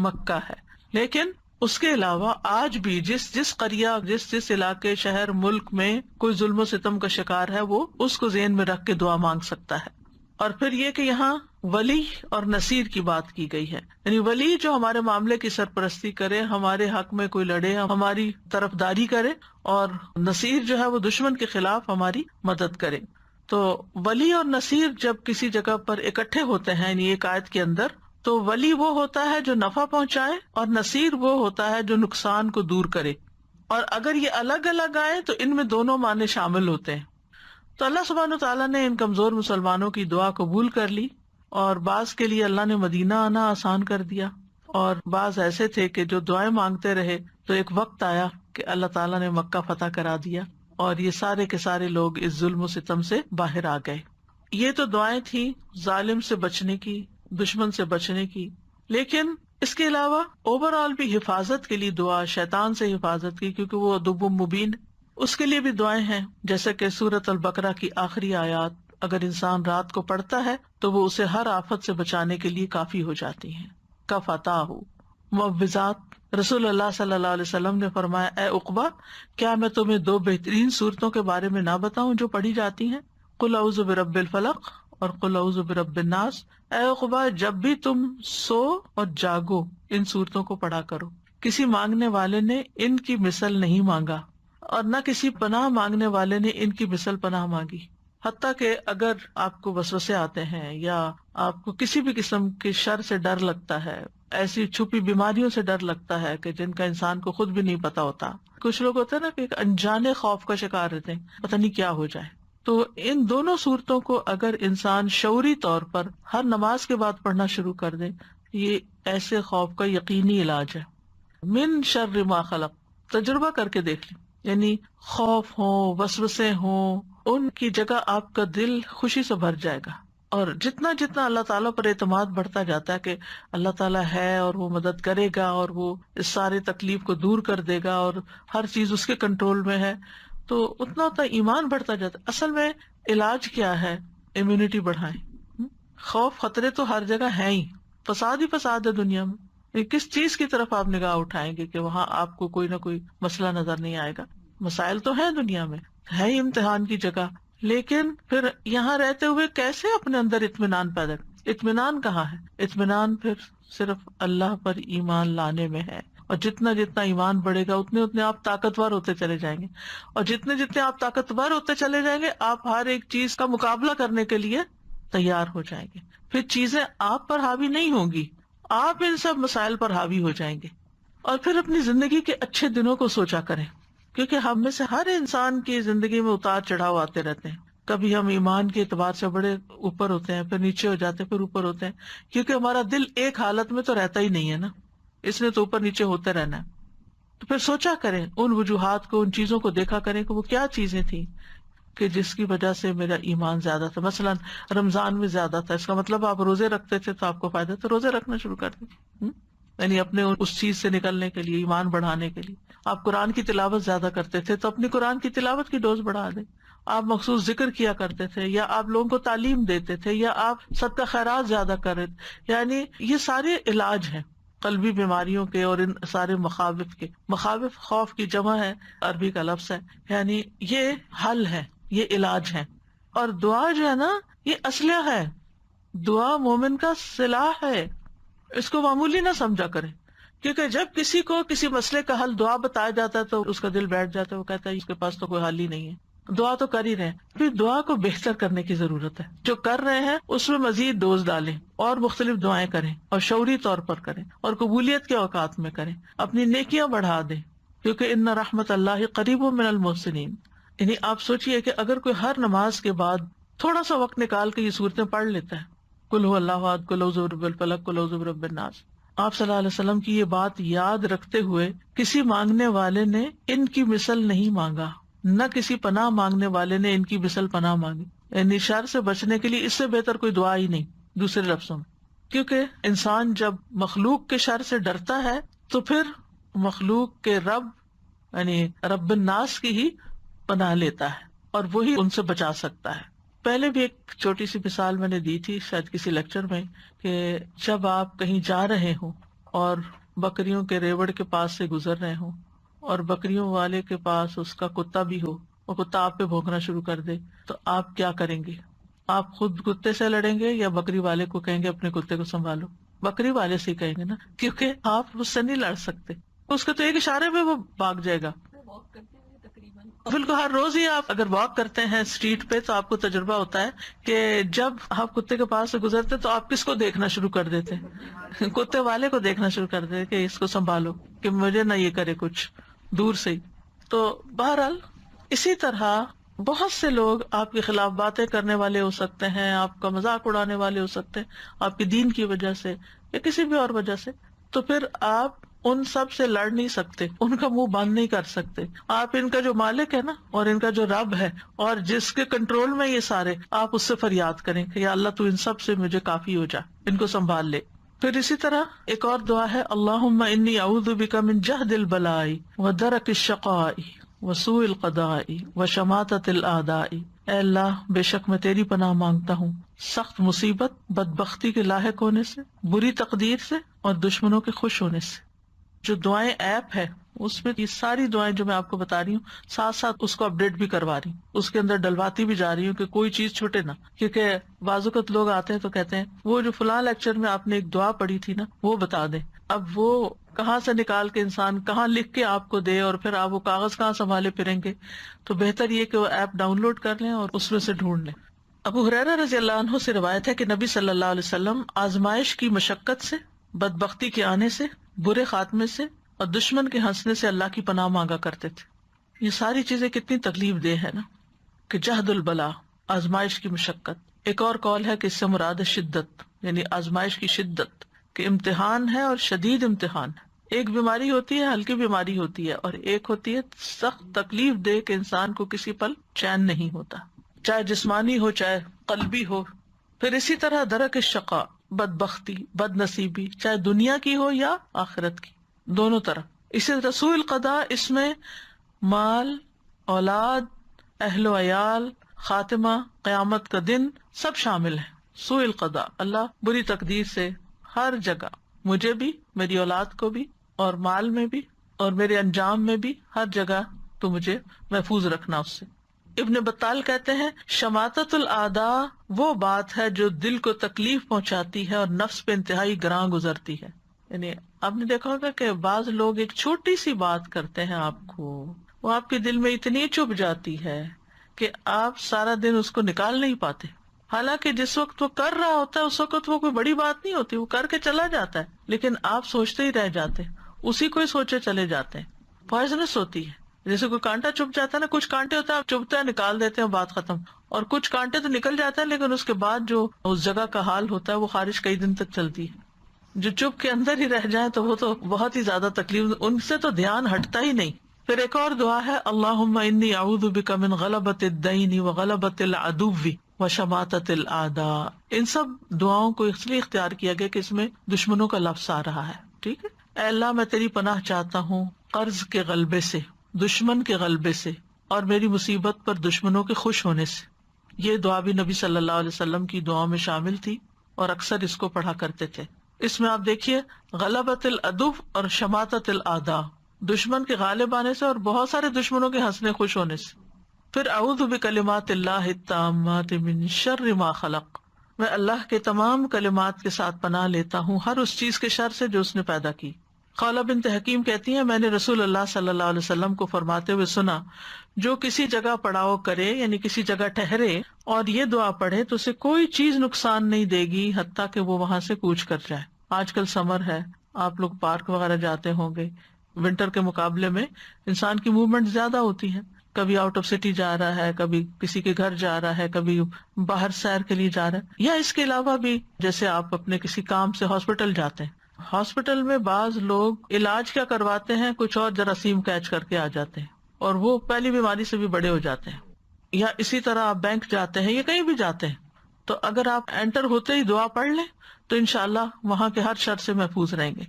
مکہ ہے، لیکن اس کے علاوہ آج بھی جس قریہ، جس علاقے، شہر، ملک میں کوئی ظلم و ستم کا شکار ہے، وہ اس کو ذہن میں رکھ کے دعا مانگ سکتا ہے. اور پھر یہ کہ یہاں ولی اور نصیر کی بات کی گئی ہے، یعنی ولی جو ہمارے معاملے کی سرپرستی کرے، ہمارے حق میں کوئی لڑے، ہماری طرفداری کرے، اور نصیر جو ہے وہ دشمن کے خلاف ہماری مدد کرے. تو ولی اور نصیر جب کسی جگہ پر اکٹھے ہوتے ہیں یعنی ایک آیت کے اندر، تو ولی وہ ہوتا ہے جو نفع پہنچائے اور نصیر وہ ہوتا ہے جو نقصان کو دور کرے. اور اگر یہ الگ الگ آئے تو ان میں دونوں معنی شامل ہوتے ہیں. تو اللہ سبحانہ وتعالیٰ نے ان کمزور مسلمانوں کی دعا قبول کر لی، اور بعض کے لیے اللہ نے مدینہ آنا آسان کر دیا، اور بعض ایسے تھے کہ جو دعائیں مانگتے رہے تو ایک وقت آیا کہ اللہ تعالیٰ نے مکہ فتح کرا دیا، اور یہ سارے کے سارے لوگ اس ظلم و ستم سے باہر آ گئے. یہ تو دعائیں تھیں ظالم سے بچنے کی، دشمن سے بچنے کی، لیکن اس کے علاوہ اوور آل بھی حفاظت کے لیے دعا، شیطان سے حفاظت کی، کیونکہ وہ عدو مبین، اس کے لیے بھی دعائیں ہیں. جیسے کہ سورۃ البقرہ کی آخری آیات اگر انسان رات کو پڑھتا ہے تو وہ اسے ہر آفت سے بچانے کے لیے کافی ہو جاتی ہیں. کفتاہ معوذات. رسول اللہ صلی اللہ علیہ وسلم نے فرمایا، اے عقبہ، کیا میں تمہیں دو بہترین صورتوں کے بارے میں نہ بتاؤں جو پڑھی جاتی ہیں؟ قل اعوذ برب الفلق اور قل اعوذ برب الناس. اے عقبہ، جب بھی تم سو اور جاگو ان صورتوں کو پڑھا کرو. کسی مانگنے والے نے ان کی مثل نہیں مانگا، اور نہ کسی پناہ مانگنے والے نے ان کی مثل پناہ مانگی. حتیٰ کہ اگر آپ کو وسوسے آتے ہیں یا آپ کو کسی بھی قسم کے شر سے ڈر لگتا ہے، ایسی چھپی بیماریوں سے ڈر لگتا ہے کہ جن کا انسان کو خود بھی نہیں پتا ہوتا، کچھ لوگ ہوتے ہیں نا کہ ایک انجانے خوف کا شکار رہتے ہیں، پتہ نہیں کیا ہو جائے، تو ان دونوں صورتوں کو اگر انسان شعوری طور پر ہر نماز کے بعد پڑھنا شروع کر دے، یہ ایسے خوف کا یقینی علاج ہے. من شر ما خلق، تجربہ کر کے دیکھ لیں، یعنی خوف ہو، وسوسے ہوں، ان کی جگہ آپ کا دل خوشی سے بھر جائے گا. اور جتنا جتنا اللہ تعالیٰ پر اعتماد بڑھتا جاتا ہے کہ اللہ تعالیٰ ہے اور وہ مدد کرے گا اور وہ اس سارے تکلیف کو دور کر دے گا اور ہر چیز اس کے کنٹرول میں ہے، تو اتنا اتنا ایمان بڑھتا جاتا ہے. اصل میں علاج کیا ہے؟ امیونٹی بڑھائیں. خوف خطرے تو ہر جگہ ہیں ہی، فساد ہی فساد ہے دنیا میں. کس چیز کی طرف آپ نگاہ اٹھائیں گے کہ وہاں آپ کو کوئی نہ کوئی مسئلہ نظر نہیں آئے گا؟ مسائل تو ہیں دنیا میں، ہے ہی امتحان کی جگہ، لیکن پھر یہاں رہتے ہوئے کیسے اپنے اندر اطمینان پیدا کریں؟ اطمینان کہاں ہے؟ اطمینان پھر صرف اللہ پر ایمان لانے میں ہے. اور جتنا جتنا ایمان بڑھے گا اتنے اتنے آپ طاقتور ہوتے چلے جائیں گے، اور جتنے جتنے آپ طاقتور ہوتے چلے جائیں گے آپ ہر ایک چیز کا مقابلہ کرنے کے لیے تیار ہو جائیں گے. پھر چیزیں آپ پر حاوی نہیں ہوں گی، آپ ان سب مسائل پر حاوی ہو جائیں گے. اور پھر اپنی زندگی کے اچھے دنوں کو سوچا کریں، کیونکہ ہم میں سے ہر انسان کی زندگی میں اتار چڑھاؤ آتے رہتے ہیں. کبھی ہم ایمان کے اعتبار سے بڑے اوپر ہوتے ہیں، پھر نیچے ہو جاتے ہیں، پھر اوپر ہوتے ہیں، کیونکہ ہمارا دل ایک حالت میں تو رہتا ہی نہیں ہے نا، اس نے تو اوپر نیچے ہوتے رہنا ہے. تو پھر سوچا کریں ان وجوہات کو، ان چیزوں کو دیکھا کریں کہ وہ کیا چیزیں تھیں کہ جس کی وجہ سے میرا ایمان زیادہ تھا. مثلا رمضان میں زیادہ تھا، اس کا مطلب آپ روزے رکھتے تھے تو آپ کو فائدہ، تو روزے رکھنا شروع کر دیں، یعنی اپنے اس چیز سے نکلنے کے لیے، ایمان بڑھانے کے لیے. آپ قرآن کی تلاوت زیادہ کرتے تھے تو اپنی قرآن کی تلاوت کی ڈوز بڑھا دیں. آپ مخصوص ذکر کیا کرتے تھے، یا آپ لوگوں کو تعلیم دیتے تھے، یا آپ صدقہ خیرات زیادہ کر رہے تھے. یعنی یہ سارے علاج ہیں قلبی بیماریوں کے اور ان سارے مخاوف کے. مخاوف خوف کی جمع ہے، عربی کا لفظ ہے، یعنی یہ حل ہے، یہ علاج ہے. اور دعا جو ہے نا یہ اسلحہ ہے، دعا مومن کا سلاح ہے، اس کو معمولی نہ سمجھا کرے، کیونکہ جب کسی کو کسی مسئلے کا حل دعا بتایا جاتا ہے تو اس کا دل بیٹھ جاتا ہے، وہ کہتا ہے اس کے پاس تو کوئی حل ہی نہیں ہے، دعا تو کر ہی رہے ہیں۔ پھر دعا کو بہتر کرنے کی ضرورت ہے، جو کر رہے ہیں اس میں مزید ڈوز ڈالیں اور مختلف دعائیں کریں اور شعوری طور پر کریں اور قبولیت کے اوقات میں کریں، اپنی نیکیاں بڑھا دیں، کیونکہ ان رحمت اللہ قریب من المحسنین۔ یعنی آپ سوچئے کہ اگر کوئی ہر نماز کے بعد تھوڑا سا وقت نکال کے یہ صورتیں پڑھ لیتا ہے، قل هو اللہ احد، قل اعوذ برب الفلق، قل اعوذ برب الناس، آپ صلی اللہ علیہ وسلم کی یہ بات یاد رکھتے ہوئے کسی مانگنے والے نے ان کی مثل نہیں مانگا، نہ کسی پناہ مانگنے والے نے ان کی مثل پناہ مانگی، یعنی شر سے بچنے کے لیے اس سے بہتر کوئی دعا ہی نہیں دوسرے لفظوں میں، کیونکہ انسان جب مخلوق کے شر سے ڈرتا ہے تو پھر مخلوق کے رب یعنی رب الناس کی ہی پناہ لیتا ہے اور وہی ان سے بچا سکتا ہے۔ پہلے بھی ایک چھوٹی سی مثال میں نے دی تھی شاید کسی لیکچر میں، کہ جب آپ کہیں جا رہے ہوں اور بکریوں کے ریوڑ کے پاس سے گزر رہے ہوں اور بکریوں والے کے پاس اس کا کتا بھی ہو، وہ کتا آپ پہ بھونکنا شروع کر دے، تو آپ کیا کریں گے؟ آپ خود کتے سے لڑیں گے یا بکری والے کو کہیں گے اپنے کتے کو سنبھالو؟ بکری والے سے ہی کہیں گے نا، کیونکہ آپ اس سے نہیں لڑ سکتے، اس کے تو ایک اشارے میں وہ بھاگ جائے گا۔ بالکل ہر روز ہی آپ اگر واک کرتے ہیں اسٹریٹ پہ تو آپ کو تجربہ ہوتا ہے کہ جب آپ کتے کے پاس سے گزرتے تو آپ کس کو دیکھنا شروع کر دیتے ہیں؟ کتے والے کو دیکھنا شروع کر دیتے کہ اس کو سنبھالو کہ مجھے نہ یہ کرے کچھ، دور سے ہی۔ تو بہرحال اسی طرح بہت سے لوگ آپ کے خلاف باتیں کرنے والے ہو سکتے ہیں، آپ کا مذاق اڑانے والے ہو سکتے ہیں آپ کے دین کی وجہ سے یا کسی بھی اور وجہ سے، تو پھر آپ ان سب سے لڑ نہیں سکتے، ان کا منہ بند نہیں کر سکتے۔ آپ ان کا جو مالک ہے نا اور ان کا جو رب ہے اور جس کے کنٹرول میں یہ سارے، آپ اس سے فریاد کریں کہ یا اللہ تو ان سب سے مجھے کافی ہو جا، ان کو سنبھال لے۔ پھر اسی طرح ایک اور دعا ہے، اللہم انی اعوذ بک من جہد البلاء ودرک الشقاء وسوء القضاء وشماتۃ الاعداء۔ اے اللہ بے شک میں تیری پناہ مانگتا ہوں سخت مصیبت، بدبختی کے لاحق ہونے سے، بری تقدیر سے اور دشمنوں کے خوش ہونے سے۔ جو دعائیں ایپ ہے اس میں یہ ساری دعائیں جو میں آپ کو بتا رہی ہوں ساتھ ساتھ اس کو اپڈیٹ بھی کروا رہی ہوں، اس کے اندر ڈلواتی بھی جا رہی ہوں کہ کوئی چیز چھوٹے نہ، کیونکہ بعض اوقات لوگ آتے ہیں تو کہتے ہیں وہ جو فلاں لیکچر میں آپ نے ایک دعا پڑھی تھی نا وہ بتا دیں۔ اب وہ کہاں سے نکال کے انسان کہاں لکھ کے آپ کو دے اور پھر آپ وہ کاغذ کہاں سنبھالے پھریں گے، تو بہتر یہ کہ وہ ایپ ڈاؤن لوڈ کر لیں اور اس میں سے ڈھونڈ لیں۔ ابو ہریرہ رضی اللہ عنہ سے روایت ہے کہ نبی صلی اللہ علیہ وسلم آزمائش کی مشقت سے، بدبختی کے آنے سے، برے خاتمے سے اور دشمن کے ہنسنے سے اللہ کی پناہ مانگا کرتے تھے۔ یہ ساری چیزیں کتنی تکلیف دہ ہے نا، کہ جہد البلا، آزمائش کی مشقت۔ ایک اور قول ہے کہ اس سے مراد شدت، یعنی آزمائش کی شدت، کہ امتحان ہے اور شدید امتحان ہے۔ ایک بیماری ہوتی ہے، ہلکی بیماری ہوتی ہے، اور ایک ہوتی ہے سخت تکلیف دے کہ انسان کو کسی پل چین نہیں ہوتا، چاہے جسمانی ہو چاہے قلبی ہو۔ پھر اسی طرح درک الشقاء، بدبختی، بد نصیبی، چاہے دنیا کی ہو یا آخرت کی، دونوں طرح۔ اسی طرح سوء القضاء، اس میں مال، اولاد، اہل و عیال، خاتمہ، قیامت کا دن سب شامل ہے۔ سوء القضاء، اللہ بری تقدیر سے ہر جگہ، مجھے بھی، میری اولاد کو بھی، اور مال میں بھی، اور میرے انجام میں بھی، ہر جگہ تو مجھے محفوظ رکھنا اس سے۔ ابن بطال کہتے ہیں شماتت الاعداء وہ بات ہے جو دل کو تکلیف پہنچاتی ہے اور نفس پہ انتہائی گراں گزرتی ہے۔ یعنی آپ نے دیکھا ہوگا کہ بعض لوگ ایک چھوٹی سی بات کرتے ہیں آپ کو، وہ آپ کے دل میں اتنی چبھ جاتی ہے کہ آپ سارا دن اس کو نکال نہیں پاتے، حالانکہ جس وقت وہ کر رہا ہوتا ہے اس وقت وہ کوئی بڑی بات نہیں ہوتی، وہ کر کے چلا جاتا ہے، لیکن آپ سوچتے ہی رہ جاتے، اسی کو ہی سوچے چلے جاتے ہیں۔ پوائزنس ہوتی ہے، جیسے کوئی کانٹا چبھ جاتا ہے نا، کچھ کانٹے ہوتے ہیں آپ چبھتے ہیں نکال دیتے ہیں بات ختم، اور کچھ کانٹے تو نکل جاتے ہیں لیکن اس کے بعد جو اس جگہ کا حال ہوتا ہے وہ خارش کئی دن تک چلتی ہے۔ جو چپ کے اندر ہی رہ جائیں تو وہ تو بہت ہی زیادہ تکلیف، ان سے تو دھیان ہٹتا ہی نہیں۔ پھر ایک اور دعا ہے اللہم انی اعوذ بک من غلبۃ الدین وغلبۃ العدو وشماتۃ الاعداء۔ ان سب دعاؤں کو اس لیے اختیار کیا گیا کہ اس میں دشمنوں کا لفظ آ رہا ہے، ٹھیک ہے۔ اے اللہ میں تیری پناہ چاہتا ہوں قرض کے غلبے سے، دشمن کے غلبے سے، اور میری مصیبت پر دشمنوں کے خوش ہونے سے۔ یہ دعا بھی نبی صلی اللہ علیہ وسلم کی دعاؤں میں شامل تھی اور اکثر اس کو پڑھا کرتے تھے۔ اس میں آپ دیکھیے غلبۃ العدو اور شماتۃ الاعداء، دشمن کے غالب آنے سے اور بہت سارے دشمنوں کے ہنسنے خوش ہونے سے۔ پھر اعوذ بکلمات اللہ التامات من شر ما خلق، میں اللہ کے تمام کلمات کے ساتھ پناہ لیتا ہوں ہر اس چیز کے شر سے جو اس نے پیدا کی۔ خولہ بنت حکیم کہتی ہیں میں نے رسول اللہ صلی اللہ علیہ وسلم کو فرماتے ہوئے سنا، جو کسی جگہ پڑاؤ کرے یعنی کسی جگہ ٹھہرے اور یہ دعا پڑھے تو اسے کوئی چیز نقصان نہیں دے گی حتیٰ کہ وہ وہاں سے کوچ کر جائے۔ آج کل سمر ہے، آپ لوگ پارک وغیرہ جاتے ہوں گے، ونٹر کے مقابلے میں انسان کی موومنٹ زیادہ ہوتی ہے، کبھی آؤٹ آف سٹی جا رہا ہے، کبھی کسی کے گھر جا رہا ہے، کبھی باہر سیر کے لیے جا رہا ہے، یا اس کے علاوہ بھی جیسے آپ اپنے کسی کام سے ہاسپٹل جاتے ہیں، ہاسپٹل میں بعض لوگ علاج کیا کرواتے ہیں، کچھ اور جراثیم کیچ کر کے آ جاتے ہیں اور وہ پہلی بیماری سے بھی بڑے ہو جاتے ہیں۔ یا اسی طرح آپ بینک جاتے ہیں یا کہیں بھی جاتے ہیں تو اگر آپ انٹر ہوتے ہی دعا پڑھ لیں تو انشاءاللہ وہاں کے ہر شر سے محفوظ رہیں گے۔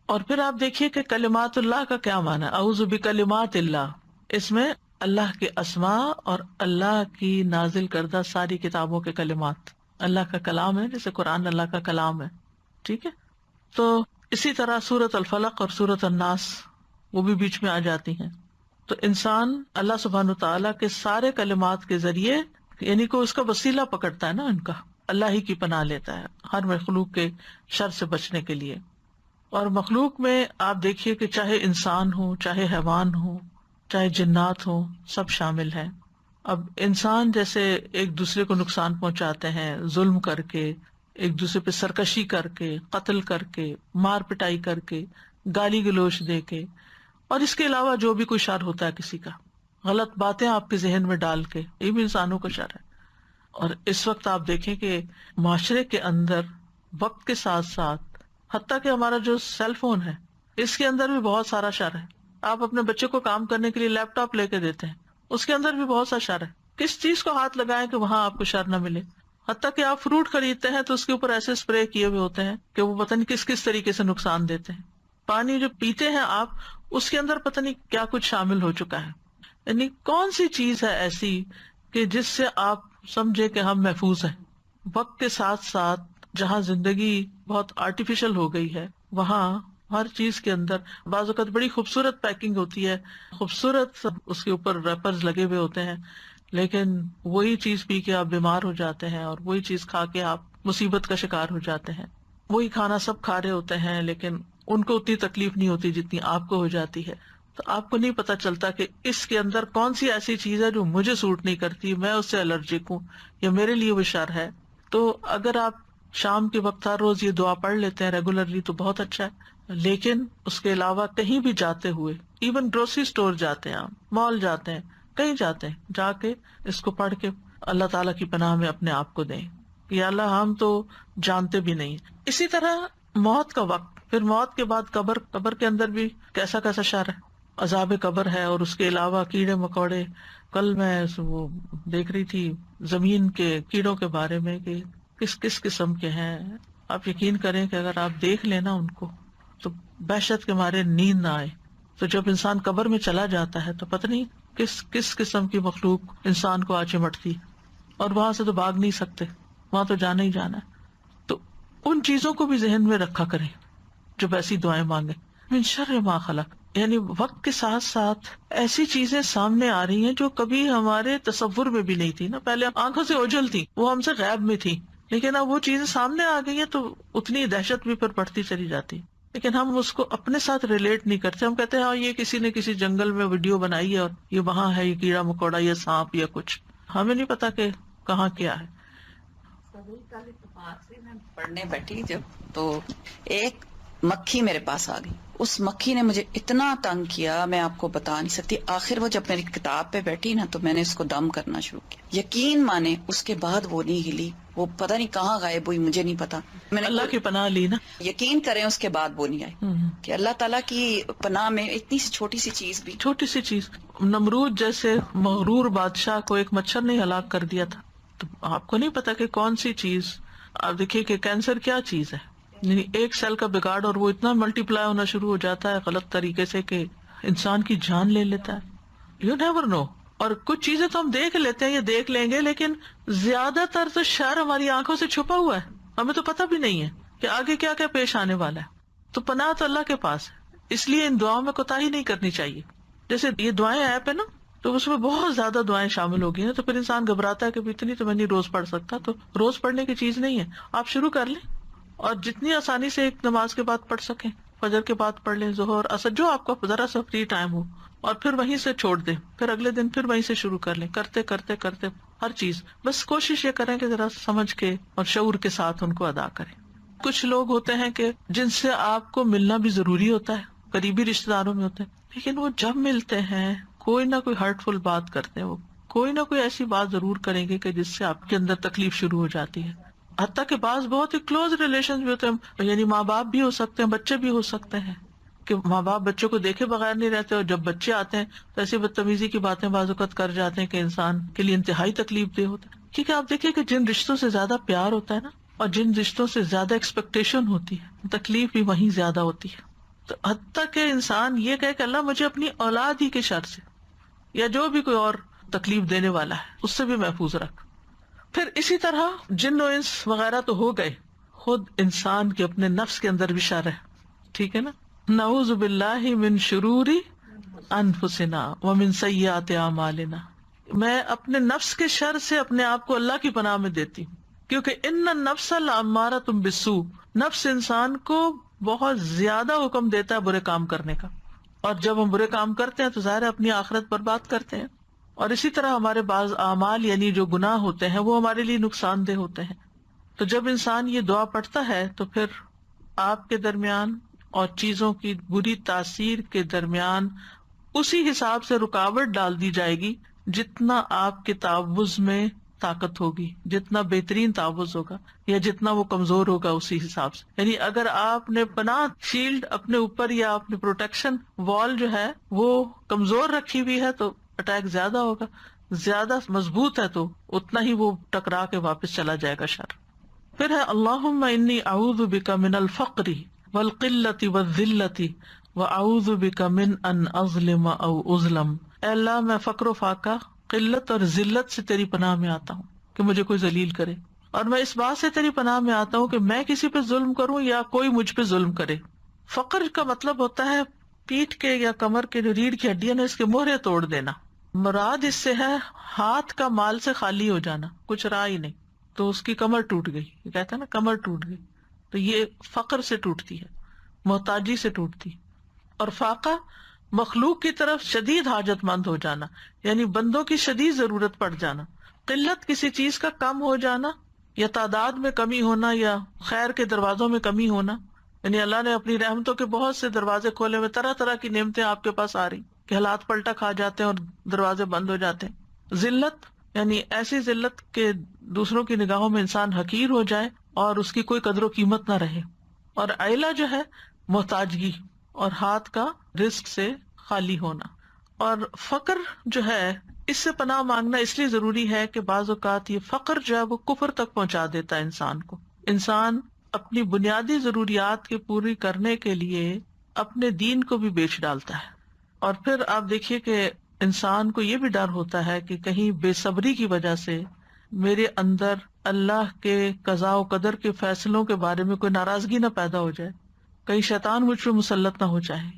اور پھر آپ دیکھیے کہ کلمات اللہ کا کیا معنی ہے، اعوذ بکلمات اللہ، اس میں اللہ کے اسماء اور اللہ کی نازل کردہ ساری کتابوں کے کلمات، اللہ کا کلام ہے، جیسے قرآن اللہ کا کلام ہے، ٹھیک ہے۔ تو اسی طرح سورۃ الفلق اور سورۃ الناس وہ بھی بیچ میں آ جاتی ہیں۔ تو انسان اللہ سبحانہ تعالیٰ کے سارے کلمات کے ذریعے یعنی کہ اس کا وسیلہ پکڑتا ہے نا، ان کا اللہ ہی کی پناہ لیتا ہے ہر مخلوق کے شر سے بچنے کے لیے۔ اور مخلوق میں آپ دیکھیے کہ چاہے انسان ہو، چاہے حیوان ہو، چاہے جنات ہو، سب شامل ہیں۔ اب انسان جیسے ایک دوسرے کو نقصان پہنچاتے ہیں ظلم کر کے، ایک دوسرے پہ سرکشی کر کے، قتل کر کے، مار پٹائی کر کے، گالی گلوچ دے کے، اور اس کے علاوہ جو بھی کوئی شر ہوتا ہے کسی کا، غلط باتیں آپ کے ذہن میں ڈال کے، یہ بھی انسانوں کا شر ہے۔ اور اس وقت آپ دیکھیں کہ معاشرے کے اندر وقت کے ساتھ ساتھ حتیٰ کہ ہمارا جو سیل فون ہے اس کے اندر بھی بہت سارا شر ہے۔ آپ اپنے بچے کو کام کرنے کے لیے لیپ ٹاپ لے کے دیتے ہیں، اس کے اندر بھی بہت سا شر ہے۔ کس چیز کو ہاتھ لگائیں کہ وہاں آپ کو شر نہ ملے؟ حتیٰ کہ آپ فروٹ خریدتے ہیں تو اس کے اوپر ایسے اسپرے کیے ہوئے ہوتے ہیں کہ وہ پتہ نہیں کس کس طریقے سے نقصان دیتے ہیں۔ پانی جو پیتے ہیں آپ، اس کے اندر پتہ نہیں کیا کچھ شامل ہو چکا ہے۔ یعنی کون سی چیز ہے ایسی کہ جس سے آپ سمجھے کہ ہم محفوظ ہیں؟ وقت کے ساتھ ساتھ جہاں زندگی بہت آرٹیفیشل ہو گئی ہے، وہاں ہر چیز کے اندر بعض اوقات بڑی خوبصورت پیکنگ ہوتی ہے، خوبصورت اس کے اوپر ریپرز لگے ہوئے ہوتے ہیں، لیکن وہی چیز پی کے آپ بیمار ہو جاتے ہیں اور وہی چیز کھا کے آپ مصیبت کا شکار ہو جاتے ہیں۔ وہی کھانا سب کھا رہے ہوتے ہیں لیکن ان کو اتنی تکلیف نہیں ہوتی جتنی آپ کو ہو جاتی ہے۔ تو آپ کو نہیں پتا چلتا کہ اس کے اندر کون سی ایسی چیز ہے جو مجھے سوٹ نہیں کرتی، میں اس سے الرجک ہوں یا میرے لیے وہ شر ہے۔ تو اگر آپ شام کے وقت ہر روز یہ دعا پڑھ لیتے ہیں ریگولرلی تو بہت اچھا ہے، لیکن اس کے علاوہ کہیں بھی جاتے ہوئے، ایون گروسری اسٹور جاتے ہیں، آپ مال جاتے ہیں، کہیں جاتے ہیں، جا کے اس کو پڑھ کے اللہ تعالیٰ کی پناہ میں اپنے آپ کو دیں کہ یا اللہ ہم تو جانتے بھی نہیں۔ اسی طرح موت کا وقت، پھر موت کے بعد قبر کے اندر بھی کیسا کیسا شر ہے، عذاب قبر ہے، اور اس کے علاوہ کیڑے مکوڑے۔ کل میں وہ دیکھ رہی تھی زمین کے کیڑوں کے بارے میں کہ کس کس قسم کے ہیں۔ آپ یقین کریں کہ اگر آپ دیکھ لیں نا ان کو تو دہشت کے مارے نیند نہ آئے۔ تو جب انسان قبر میں چلا جاتا ہے تو پتہ نہیں کس کس قسم کی مخلوق انسان کو آ چمٹتی، اور وہاں سے تو بھاگ نہیں سکتے، وہاں تو جانا ہی جانا ہے۔ تو ان چیزوں کو بھی ذہن میں رکھا کریں جب ایسی دعائیں مانگیں۔ من شر ما خلق، یعنی وقت کے ساتھ ساتھ ایسی چیزیں سامنے آ رہی ہیں جو کبھی ہمارے تصور میں بھی نہیں تھی نا۔ پہلے آنکھوں سے اوجھل تھی، وہ ہم سے غیب میں تھی، لیکن اب وہ چیزیں سامنے آ گئی ہیں تو اتنی دہشت بھی پھر بڑھتی چلی جاتی، لیکن ہم اس کو اپنے ساتھ ریلیٹ نہیں کرتے۔ ہم کہتے ہیں ہاں یہ کسی نے کسی جنگل میں ویڈیو بنائی ہے اور یہ وہاں ہے، یہ کیڑا مکوڑا یا سانپ یا کچھ، ہمیں نہیں پتا کہ کہاں کیا ہے۔ کل اتفاق سے میں پڑھنے بیٹھی جب تو ایک مکھی میرے پاس آ گئی۔ اس مکھی نے مجھے اتنا تنگ کیا میں آپ کو بتا نہیں سکتی۔ آخر وہ جب میری کتاب پہ بیٹھی نا تو میں نے اس کو دم کرنا شروع کیا۔ یقین مانے اس کے بعد وہ نہیں ہلی، وہ پتہ نہیں کہاں غائب ہوئی، مجھے نہیں پتا۔ میں نے اللہ کی پناہ لی نا، یقین کریں اس کے بعد وہ نہیں آئی کہ اللہ تعالیٰ کی پناہ میں اتنی سی چھوٹی سی چیز بھی۔ چھوٹی سی چیز، نمرود جیسے مغرور بادشاہ کو ایک مچھر نے ہلاک کر دیا تھا۔ تو آپ کو نہیں پتا کہ کون سی چیز، آپ دیکھیے کہ کینسر کیا چیز ہے، یعنی ایک سیل کا بگاڑ اور وہ اتنا ملٹی پلائی ہونا شروع ہو جاتا ہے غلط طریقے سے کہ انسان کی جان لے لیتا ہے۔ You never know. اور کچھ چیزیں تو ہم دیکھ لیتے ہیں، یہ دیکھ لیں گے، لیکن زیادہ تر تو شر ہماری آنکھوں سے چھپا ہوا ہے، ہمیں تو پتہ بھی نہیں ہے کہ آگے کیا کیا پیش آنے والا ہے۔ تو پناہ تو اللہ کے پاس ہے، اس لیے ان دعاؤں میں کوتاہی نہیں کرنی چاہیے۔ جیسے یہ دعائیں ایپ ہے نا، تو اس میں بہت زیادہ دعائیں شامل ہوگی نا، تو پھر انسان گھبراتا ہے کہ اتنی تو میں نہیں روز پڑھ سکتا. تو روز پڑھنے کی چیز نہیں ہے، آپ شروع کر لیں اور جتنی آسانی سے ایک نماز کے بعد پڑھ سکیں، فجر کے بعد پڑھ لیں، ظہر اثر جو آپ کا ذرا سا فری ٹائم ہو، اور پھر وہیں سے چھوڑ دیں، پھر اگلے دن پھر وہیں سے شروع کر لیں، کرتے کرتے کرتے ہر چیز. بس کوشش یہ کریں کہ ذرا سمجھ کے اور شعور کے ساتھ ان کو ادا کریں. کچھ لوگ ہوتے ہیں کہ جن سے آپ کو ملنا بھی ضروری ہوتا ہے، قریبی رشتے داروں میں ہوتے ہیں، لیکن وہ جب ملتے ہیں کوئی نہ کوئی ہرٹ فل بات کرتے ہیں، وہ کوئی نہ کوئی ایسی بات ضرور کریں گے کہ جس سے آپ کے اندر تکلیف شروع ہو جاتی ہے. حتیٰ کہ بعض بہت ہی کلوز ریلیشن بھی ہوتے ہیں، یعنی ماں باپ بھی ہو سکتے ہیں، بچے بھی ہو سکتے ہیں، کہ ماں باپ بچوں کو دیکھے بغیر نہیں رہتے، اور جب بچے آتے ہیں تو ایسی بدتمیزی کی باتیں بعض اوقات کر جاتے ہیں کہ انسان کے لیے انتہائی تکلیف دہ ہوتا ہے. کیونکہ آپ دیکھیے کہ جن رشتوں سے زیادہ پیار ہوتا ہے نا، اور جن رشتوں سے زیادہ ایکسپیکٹیشن ہوتی ہے، تکلیف بھی وہیں زیادہ ہوتی ہے. تو حتیٰ کہ انسان یہ کہے کہ اللہ مجھے اپنی اولاد ہی کے شر سے یا جو بھی کوئی اور تکلیف دینے والا ہے اس سے بھی محفوظ رکھ. پھر اسی طرح جن و انس وغیرہ تو ہو گئے، خود انسان کے اپنے نفس کے اندر بھی شر ہے، ٹھیک ہے نا. نعوذ باللہ من شرور انفسنا ومن سیئات اعمالنا، میں اپنے نفس کے شر سے اپنے آپ کو اللہ کی پناہ میں دیتی ہوں، کیونکہ ان النفس لامارۃ بالسوء، نفس انسان کو بہت زیادہ حکم دیتا ہے برے کام کرنے کا، اور جب ہم برے کام کرتے ہیں تو ظاہر ہے اپنی آخرت برباد کرتے ہیں. اور اسی طرح ہمارے بعض اعمال یعنی جو گناہ ہوتے ہیں وہ ہمارے لیے نقصان دہ ہوتے ہیں. تو جب انسان یہ دعا پڑھتا ہے تو پھر آپ کے درمیان اور چیزوں کی بری تاثیر کے درمیان اسی حساب سے رکاوٹ ڈال دی جائے گی جتنا آپ کے تعوذ میں طاقت ہوگی، جتنا بہترین تعوذ ہوگا یا جتنا وہ کمزور ہوگا اسی حساب سے. یعنی اگر آپ نے پناہ شیلڈ اپنے اوپر یا اپنی پروٹیکشن وال جو ہے وہ کمزور رکھی ہوئی ہے تو اٹیک زیادہ ہوگا، زیادہ مضبوط ہے تو اتنا ہی وہ ٹکرا کے واپس چلا جائے گا شر. پھر ہے اللہم انی اعوذ بک من الفقر والقلۃ والذلۃ واعوذ بک من ان اظلم او اظلم. اے اللہ میں فقر و فاقہ، قلت اور ذلت سے تیری پناہ میں آتا ہوں کہ مجھے کوئی ذلیل کرے، اور میں اس بات سے تیری پناہ میں آتا ہوں کہ میں کسی پہ ظلم کروں یا کوئی مجھ پہ ظلم کرے. فقر کا مطلب ہوتا ہے پیٹھ کے یا کمر کے جو ریڑھ کی ہڈیاں نے اس کے مہرے توڑ دینا. مراد اس سے ہے ہاتھ کا مال سے خالی ہو جانا، کچھ رہا ہی نہیں، تو اس کی کمر ٹوٹ گئی، یہ کہتا ہے نا کمر ٹوٹ گئی، تو یہ فقر سے ٹوٹتی ہے، محتاجی سے ٹوٹتی. اور فاقہ مخلوق کی طرف شدید حاجت مند ہو جانا، یعنی بندوں کی شدید ضرورت پڑ جانا. قلت کسی چیز کا کم ہو جانا یا تعداد میں کمی ہونا یا خیر کے دروازوں میں کمی ہونا، یعنی اللہ نے اپنی رحمتوں کے بہت سے دروازے کھولے ہوئے، طرح طرح کی نعمتیں آپ کے پاس آ رہی کہ حالات پلٹا کھا جاتے ہیں اور دروازے بند ہو جاتے ہیں. ذلت یعنی ایسی ذلت کہ دوسروں کی نگاہوں میں انسان حقیر ہو جائے اور اس کی کوئی قدر و قیمت نہ رہے. اور عیلہ جو ہے محتاجگی اور ہاتھ کا رزق سے خالی ہونا. اور فقر جو ہے اس سے پناہ مانگنا اس لیے ضروری ہے کہ بعض اوقات یہ فقر جو ہے وہ کفر تک پہنچا دیتا ہے انسان کو. انسان اپنی بنیادی ضروریات کے پوری کرنے کے لیے اپنے دین کو بھی بیچ ڈالتا ہے. اور پھر آپ دیکھیے کہ انسان کو یہ بھی ڈر ہوتا ہے کہ کہیں بے صبری کی وجہ سے میرے اندر اللہ کے قضاء و قدر کے فیصلوں کے بارے میں کوئی ناراضگی نہ پیدا ہو جائے، کہیں شیطان مجھ پہ مسلط نہ ہو جائے.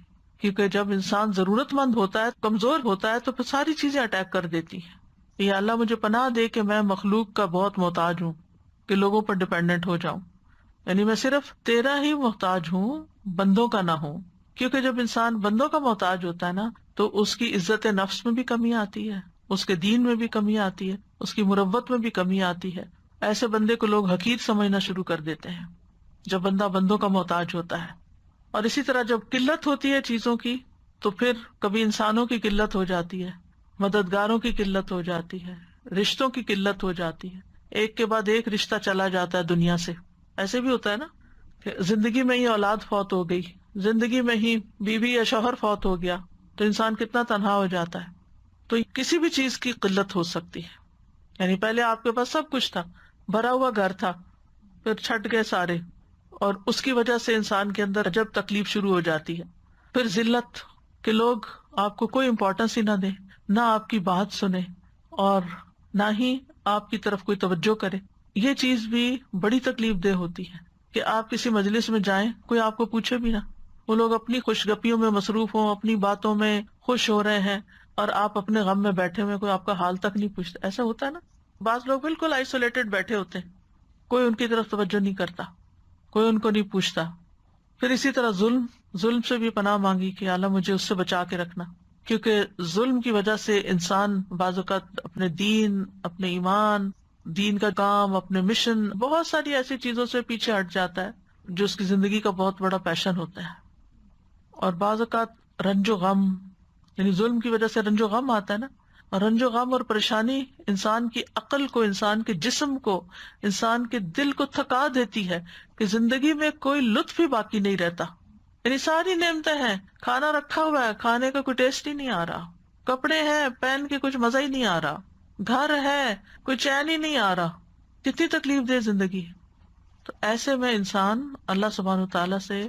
کیونکہ جب انسان ضرورت مند ہوتا ہے، کمزور ہوتا ہے، تو پھر ساری چیزیں اٹیک کر دیتی ہیں. یا اللہ مجھے پناہ دے کہ میں مخلوق کا بہت محتاج ہوں، کہ لوگوں پر ڈپینڈنٹ ہو جاؤں، یعنی میں صرف تیرا ہی محتاج ہوں، بندوں کا نہ ہوں. کیونکہ جب انسان بندوں کا محتاج ہوتا ہے نا تو اس کی عزت نفس میں بھی کمی آتی ہے، اس کے دین میں بھی کمی آتی ہے، اس کی مروت میں بھی کمی آتی ہے. ایسے بندے کو لوگ حقیر سمجھنا شروع کر دیتے ہیں جب بندہ بندوں کا محتاج ہوتا ہے. اور اسی طرح جب قلت ہوتی ہے چیزوں کی تو پھر کبھی انسانوں کی قلت ہو جاتی ہے، مددگاروں کی قلت ہو جاتی ہے، رشتوں کی قلت ہو جاتی ہے، ایک کے بعد ایک رشتہ چلا جاتا ہے دنیا سے. ایسے بھی ہوتا ہے نا کہ زندگی میں ہی اولاد فوت ہو گئی، زندگی میں ہی بیوی یا شوہر فوت ہو گیا، تو انسان کتنا تنہا ہو جاتا ہے. تو کسی بھی چیز کی قلت ہو سکتی ہے. یعنی پہلے آپ کے پاس سب کچھ تھا، بھرا ہوا گھر تھا، پھر چھٹ گئے سارے، اور اس کی وجہ سے انسان کے اندر جب تکلیف شروع ہو جاتی ہے. پھر ذلت کہ لوگ آپ کو کوئی امپورٹنس ہی نہ دیں، نہ آپ کی بات سنیں اور نہ ہی آپ کی طرف کوئی توجہ کرے. یہ چیز بھی بڑی تکلیف دہ ہوتی ہے کہ آپ کسی مجلس میں جائیں، کوئی آپ کو پوچھے بھی نہ، وہ لوگ اپنی خوش گپیوں میں مصروف ہوں، اپنی باتوں میں خوش ہو رہے ہیں، اور آپ اپنے غم میں بیٹھے ہوئے، کوئی آپ کا حال تک نہیں پوچھتا. ایسا ہوتا ہے نا، بعض لوگ بالکل آئسولیٹڈ بیٹھے ہوتے ہیں، کوئی ان کی طرف توجہ نہیں کرتا، کوئی ان کو نہیں پوچھتا. پھر اسی طرح ظلم سے بھی پناہ مانگی کہ اللہ مجھے اس سے بچا کے رکھنا، کیونکہ ظلم کی وجہ سے انسان بعض اوقات اپنے دین، اپنے ایمان، دین کا کام، اپنے مشن، بہت ساری ایسی چیزوں سے پیچھے ہٹ جاتا ہے جو اس کی زندگی کا بہت بڑا پیشن ہوتا ہے. اور بعض اوقات رنج و غم، یعنی ظلم کی وجہ سے رنج و غم آتا ہے نا، اور رنج و غم اور پریشانی انسان کی عقل کو، انسان کے جسم کو، انسان کے دل کو تھکا دیتی ہے کہ زندگی میں کوئی لطف ہی باقی نہیں رہتا. یعنی ساری نعمتیں ہیں، کھانا رکھا ہوا ہے، کھانے کا کوئی ٹیسٹ ہی نہیں آ رہا، کپڑے ہیں پہن کے کچھ مزہ ہی نہیں آ رہا، گھر ہے کوئی چین ہی نہیں آ رہا. کتنی تکلیف دہ زندگی. تو ایسے میں انسان اللہ سبحانہ وتعالیٰ سے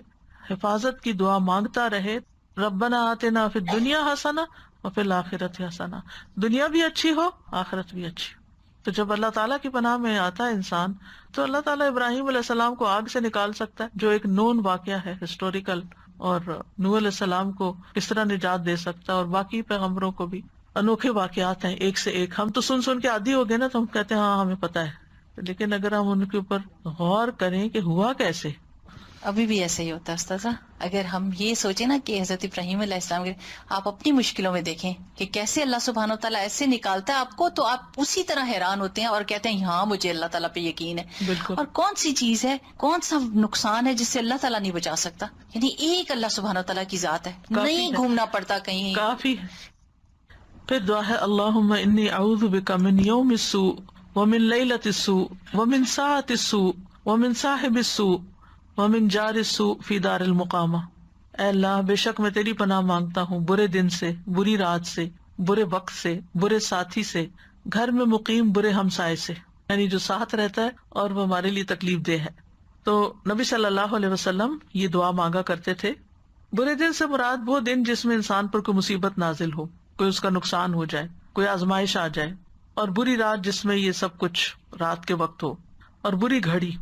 حفاظت کی دعا مانگتا رہے. ربنا آتنا فی الدنیا حسنہ وفی الآخرۃ حسنہ، دنیا بھی اچھی ہو، آخرت بھی اچھی. تو جب اللہ تعالیٰ کی پناہ میں آتا ہے انسان، تو اللہ تعالیٰ ابراہیم علیہ السلام کو آگ سے نکال سکتا ہے، جو ایک نون واقعہ ہے ہسٹوریکل، اور نوح علیہ السلام کو کس طرح نجات دے سکتا ہے، اور باقی پیغمبروں کو بھی انوکھے واقعات ہیں ایک سے ایک. ہم تو سن کے عادی ہو گئے نا، تو ہم کہتے ہیں ہاں ہمیں پتہ ہے، لیکن اگر ہم ان کے اوپر غور کریں کہ ہوا کیسے. ابھی بھی ایسے ہی ہوتا ہے استاذہ. اگر ہم یہ سوچیں نا کہ حضرت ابراہیم علیہ السلام کے، آپ اپنی مشکلوں میں دیکھیں کہ کیسے اللہ سبحانہ وتعالیٰ ایسے نکالتا ہے آپ کو، تو آپ اسی طرح حیران ہوتے ہیں اور کہتے ہیں ہاں مجھے اللہ تعالیٰ پہ یقین ہے. بالکل. اور کون سی چیز ہے، کون سا نقصان ہے جس سے اللہ تعالیٰ نہیں بچا سکتا؟ یعنی ایک اللہ سبحانہ وتعالیٰ کی ذات ہے، نہیں گھومنا پڑتا کہیں. کافی ہے. پھر دعا ہے اللہم انی اعوذ بک من یوم السوء ومن لیلۃ السوء ومن ساعۃ السوء ومن صاحب السوء ومن جار السوء فی دار المقامہ. اے اللہ، بے شک میں تیری پناہ مانگتا ہوں برے دن سے، بری رات سے، برے وقت سے، برے ساتھی سے، گھر میں مقیم برے ہمسائے سے، یعنی جو ساتھ رہتا ہے اور وہ ہمارے لیے تکلیف دہ ہے. تو نبی صلی اللہ علیہ وسلم یہ دعا مانگا کرتے تھے. برے دن سے مراد وہ دن جس میں انسان پر کوئی مصیبت نازل ہو، کوئی اس کا نقصان ہو جائے، کوئی آزمائش آ جائے. اور بری رات جس میں یہ سب کچھ رات کے وقت ہو. اور بری گھڑی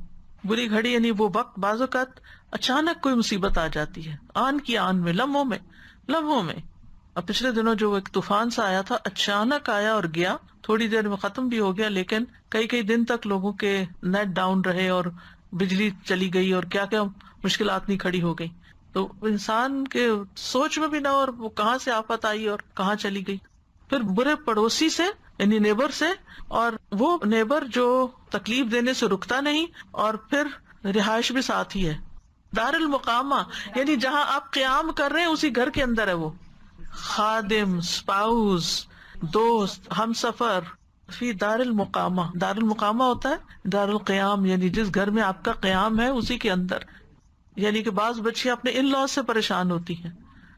یعنی وہ وقت بعض اوقات اچانک کوئی مصیبت آ جاتی ہے، آن کی آن میں، لمحوں میں. اب پچھلے دنوں جو ایک طوفان سا آیا تھا، اچانک آیا اور گیا، تھوڑی دیر میں ختم بھی ہو گیا، لیکن کئی دن تک لوگوں کے نیٹ ڈاؤن رہے اور بجلی چلی گئی اور کیا کیا مشکلات نہیں کھڑی ہو گئی. تو انسان کے سوچ میں بھی نہ، اور وہ کہاں سے آفت آئی اور کہاں چلی گئی. پھر برے پڑوسی سے، یعنی نیبر سے، اور وہ نیبر جو تکلیف دینے سے رکتا نہیں، اور پھر رہائش بھی ساتھ ہی ہے. دار المقامہ یعنی جہاں آپ قیام کر رہے ہیں اسی گھر کے اندر ہے وہ. خادم، اسپاؤس، دوست، ہم سفر. فی دار المقامہ، دار المقامہ ہوتا ہے دار القیام، یعنی جس گھر میں آپ کا قیام ہے اسی کے اندر. یعنی کہ بعض بچیاں اپنے ان لاء سے پریشان ہوتی ہیں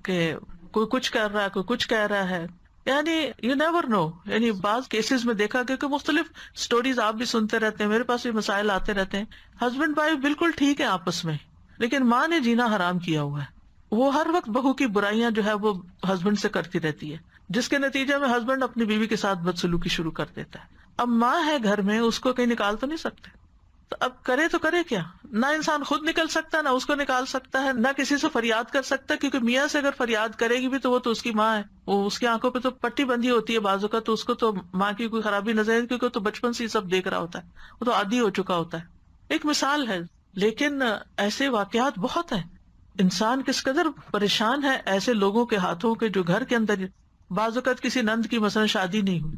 کہ کوئی کچھ کر رہا ہے، کوئی کچھ کہہ رہا ہے. یعنی یو نیور نو، یعنی بعض کیسز میں دیکھا کہ مختلف سٹوریز آپ بھی سنتے رہتے ہیں، میرے پاس بھی مسائل آتے رہتے ہیں. ہسبینڈ وائف بالکل ٹھیک ہے آپس میں، لیکن ماں نے جینا حرام کیا ہوا ہے. وہ ہر وقت بہو کی برائیاں جو ہے وہ ہسبینڈ سے کرتی رہتی ہے، جس کے نتیجے میں ہسبینڈ اپنی بیوی کے ساتھ بدسلوکی شروع کر دیتا ہے. اب ماں ہے گھر میں، اس کو کہیں نکال تو نہیں سکتے، تو اب کرے تو کرے کیا؟ نہ انسان خود نکل سکتا، نہ اس کو نکال سکتا ہے، نہ کسی سے فریاد کر سکتا، کیونکہ میاں سے اگر فریاد کرے گی بھی تو وہ تو اس کی ماں ہے، وہ اس کی آنکھوں پہ تو پٹی بندھی ہوتی ہے بازو کا، تو اس کو تو ماں کی کوئی خرابی نظر ہے، کیونکہ تو بچپن سے ہی سب دیکھ رہا ہوتا ہے، وہ تو عادی ہو چکا ہوتا ہے. ایک مثال ہے، لیکن ایسے واقعات بہت ہیں. انسان کس قدر پریشان ہے ایسے لوگوں کے ہاتھوں کے جو گھر کے اندر، بعض اوقات کسی نند کی مثلا شادی نہیں ہوئی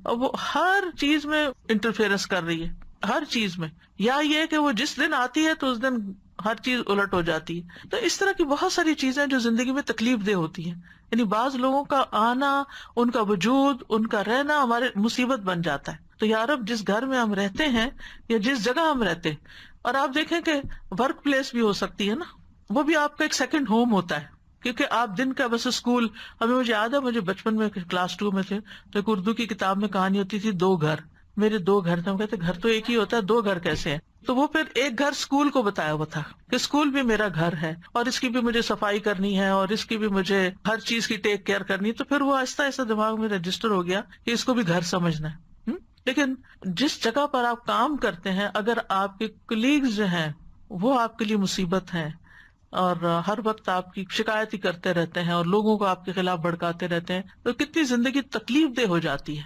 اور وہ ہر چیز میں انٹرفیئرنس کر رہی ہے، ہر چیز میں، یا یہ کہ وہ جس دن آتی ہے تو اس دن ہر چیز الٹ ہو جاتی ہے. تو اس طرح کی بہت ساری چیزیں جو زندگی میں تکلیف دہ ہوتی ہیں. یعنی بعض لوگوں کا آنا، ان کا وجود، ان کا رہنا ہمارے مصیبت بن جاتا ہے. تو یا رب، جس گھر میں ہم رہتے ہیں یا جس جگہ ہم رہتے ہیں، اور آپ دیکھیں کہ ورک پلیس بھی ہو سکتی ہے نا، وہ بھی آپ کا ایک سیکنڈ ہوم ہوتا ہے، کیونکہ آپ دن کا بس اسکول. ہمیں مجھے یاد ہے، مجھے بچپن میں کلاس 2 میں تھے تو ایک اردو کی کتاب میں کہانی ہوتی تھی 2 گھر. میرے 2 گھر تھے. ہم کہتے گھر تو ایک ہی ہوتا ہے، 2 گھر کیسے ہیں؟ تو وہ پھر ایک گھر اسکول کو بتایا ہوا تھا کہ اسکول بھی میرا گھر ہے اور اس کی بھی مجھے صفائی کرنی ہے اور اس کی بھی مجھے ہر چیز کی ٹیک کیئر کرنی ہے. تو پھر وہ آہستہ آہستہ دماغ میں رجسٹر ہو گیا کہ اس کو بھی گھر سمجھنا ہے. لیکن جس جگہ پر آپ کام کرتے ہیں، اگر آپ کے کلیگز جو ہیں وہ آپ کے لیے مصیبت ہیں، اور ہر وقت آپ کی شکایت ہی کرتے رہتے ہیں اور لوگوں کو آپ کے خلاف بھڑکاتے رہتے ہیں، تو کتنی زندگی تکلیف دہ ہو جاتی ہے.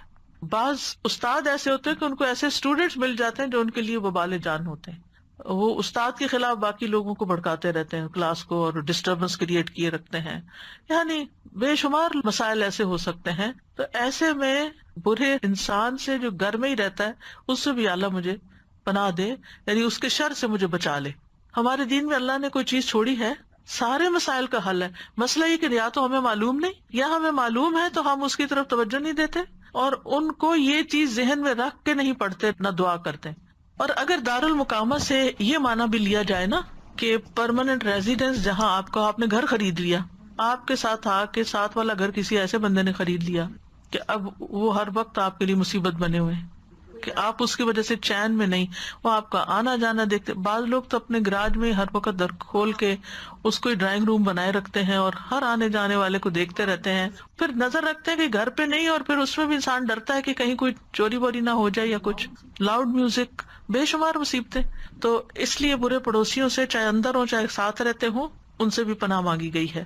بعض استاد ایسے ہوتے ہیں کہ ان کو ایسے اسٹوڈینٹس مل جاتے ہیں جو ان کے لیے وبال جان ہوتے ہیں. وہ استاد کے خلاف باقی لوگوں کو بھڑکاتے رہتے ہیں کلاس کو اور ڈسٹربنس کریٹ کیے رکھتے ہیں. یعنی بے شمار مسائل ایسے ہو سکتے ہیں. تو ایسے میں برے انسان سے جو گھر میں ہی رہتا ہے اس سے بھی اللہ مجھے پناہ دے، یعنی اس کے شر سے مجھے بچا لے. ہمارے دین میں اللہ نے کوئی چیز چھوڑی ہے؟ سارے مسائل کا حل ہے. مسئلہ یہ کہ یا تو ہمیں معلوم نہیں یا ہمیں معلوم ہے تو ہم اس کی طرف توجہ نہیں دیتے اور ان کو یہ چیز ذہن میں رکھ کے نہیں پڑھتے نہ دعا کرتے. اور اگر دارالمقامہ سے یہ معنی بھی لیا جائے نا کہ پرماننٹ ریزیڈنس، جہاں آپ نے گھر خرید لیا، آپ کے ساتھ آ کے ساتھ والا گھر کسی ایسے بندے نے خرید لیا کہ اب وہ ہر وقت آپ کے لیے مصیبت بنے ہوئے ہیں کہ آپ اس کی وجہ سے چین میں نہیں، وہ آپ کا آنا جانا دیکھتے. بعض لوگ تو اپنے گراج میں ہر وقت در کھول کے اس کو ڈرائنگ روم بنائے رکھتے ہیں اور ہر آنے جانے والے کو دیکھتے رہتے ہیں، پھر نظر رکھتے ہیں کہ گھر پہ نہیں، اور پھر اس میں بھی انسان ڈرتا ہے کہ کہیں کوئی چوری ووری نہ ہو جائے یا کچھ. لاؤڈ میوزک، بے شمار مصیبتیں. تو اس لیے برے پڑوسیوں سے چاہے اندر ہوں چاہے ساتھ رہتے ہوں ان سے بھی پناہ مانگی گئی ہے.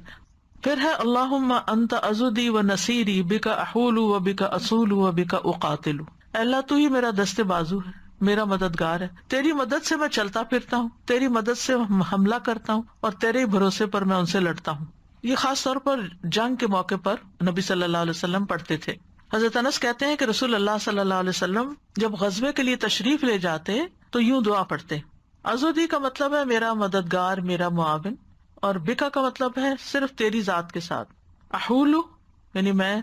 پھر ہے اللہم انت عضدی و نصیری بک احول و بک اصول و بک اقاتل. اللہ تو ہی میرا دست بازو ہے، میرا مددگار ہے، تیری مدد سے میں چلتا پھرتا ہوں، تیری مدد سے حملہ کرتا ہوں اور تیرے ہی بھروسے پر میں ان سے لڑتا ہوں. یہ خاص طور پر جنگ کے موقع پر نبی صلی اللہ علیہ وسلم پڑھتے تھے. حضرت انس کہتے ہیں کہ رسول اللہ صلی اللہ علیہ وسلم جب غزوے کے لیے تشریف لے جاتے تو یوں دعا پڑھتے. عضدی کا مطلب ہے میرا مددگار، میرا معاون، اور بکا کا مطلب ہے صرف تیری ذات کے ساتھ. احولو یعنی میں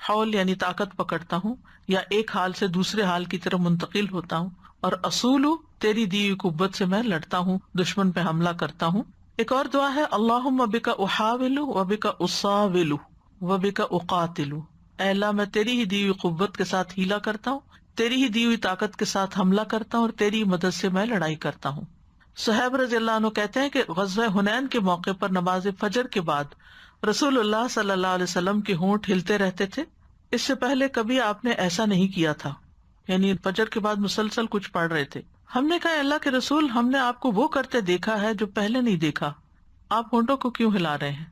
حول یعنی طاقت پکڑتا ہوں یا ایک حال سے دوسرے حال کی طرف منتقل ہوتا ہوں، اور اصولو تیری دی ہوئی قوت سے میں لڑتا ہوں، دشمن پہ حملہ کرتا ہوں. ایک اور دعا ہے اللہم بک احاول و بک اصاول و بک اقاتل. اے اللہ میں تیری ہی دی ہوئی قوت کے ساتھ ہیلا کرتا ہوں، تیری ہی دی ہوئی طاقت کے ساتھ حملہ کرتا ہوں اور تیری مدد سے میں لڑائی کرتا ہوں. صہیب رضی اللہ عنہ کہتے ہیں کہ غزوہ حنین کے موقع پر نماز فجر کے بعد رسول اللہ صلی اللہ علیہ وسلم کے ہونٹ ہلتے رہتے تھے. اس سے پہلے کبھی آپ نے ایسا نہیں کیا تھا، یعنی فجر کے بعد مسلسل کچھ پڑھ رہے تھے. ہم نے کہا اللہ کے رسول، ہم نے آپ کو وہ کرتے دیکھا ہے جو پہلے نہیں دیکھا، آپ ہونٹوں کو کیوں ہلا رہے ہیں؟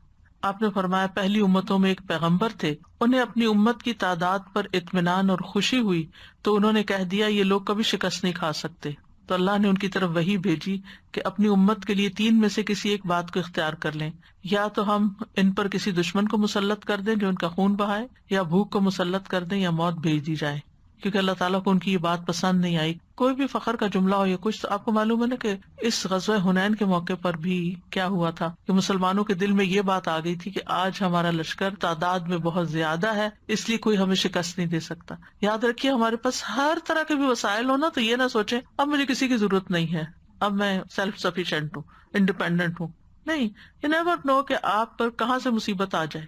آپ نے فرمایا پہلی امتوں میں ایک پیغمبر تھے، انہیں اپنی امت کی تعداد پر اطمینان اور خوشی ہوئی تو انہوں نے کہہ دیا یہ لوگ کبھی شکست نہیں کھا سکتے. تو اللہ نے ان کی طرف وحی بھیجی کہ اپنی امت کے لیے 3 میں سے کسی ایک بات کو اختیار کر لیں، یا تو ہم ان پر کسی دشمن کو مسلط کر دیں جو ان کا خون بہائے، یا بھوک کو مسلط کر دیں، یا موت بھیج دی جائے. کیونکہ اللہ تعالیٰ کو ان کی یہ بات پسند نہیں آئی. کوئی بھی فخر کا جملہ ہو یا کچھ، تو آپ کو معلوم ہے نا کہ اس غزوہ حنین کے موقع پر بھی کیا ہوا تھا کہ مسلمانوں کے دل میں یہ بات آ گئی تھی کہ آج ہمارا لشکر تعداد میں بہت زیادہ ہے، اس لیے کوئی ہمیں شکست نہیں دے سکتا. یاد رکھیے ہمارے پاس ہر طرح کے بھی وسائل ہونا تو یہ نہ سوچیں اب مجھے کسی کی ضرورت نہیں ہے، اب میں سیلف سفیشینٹ ہوں، انڈیپینڈنٹ ہوں. نہیں، یو نیور نو کہ آپ پر کہاں سے مصیبت آ جائے.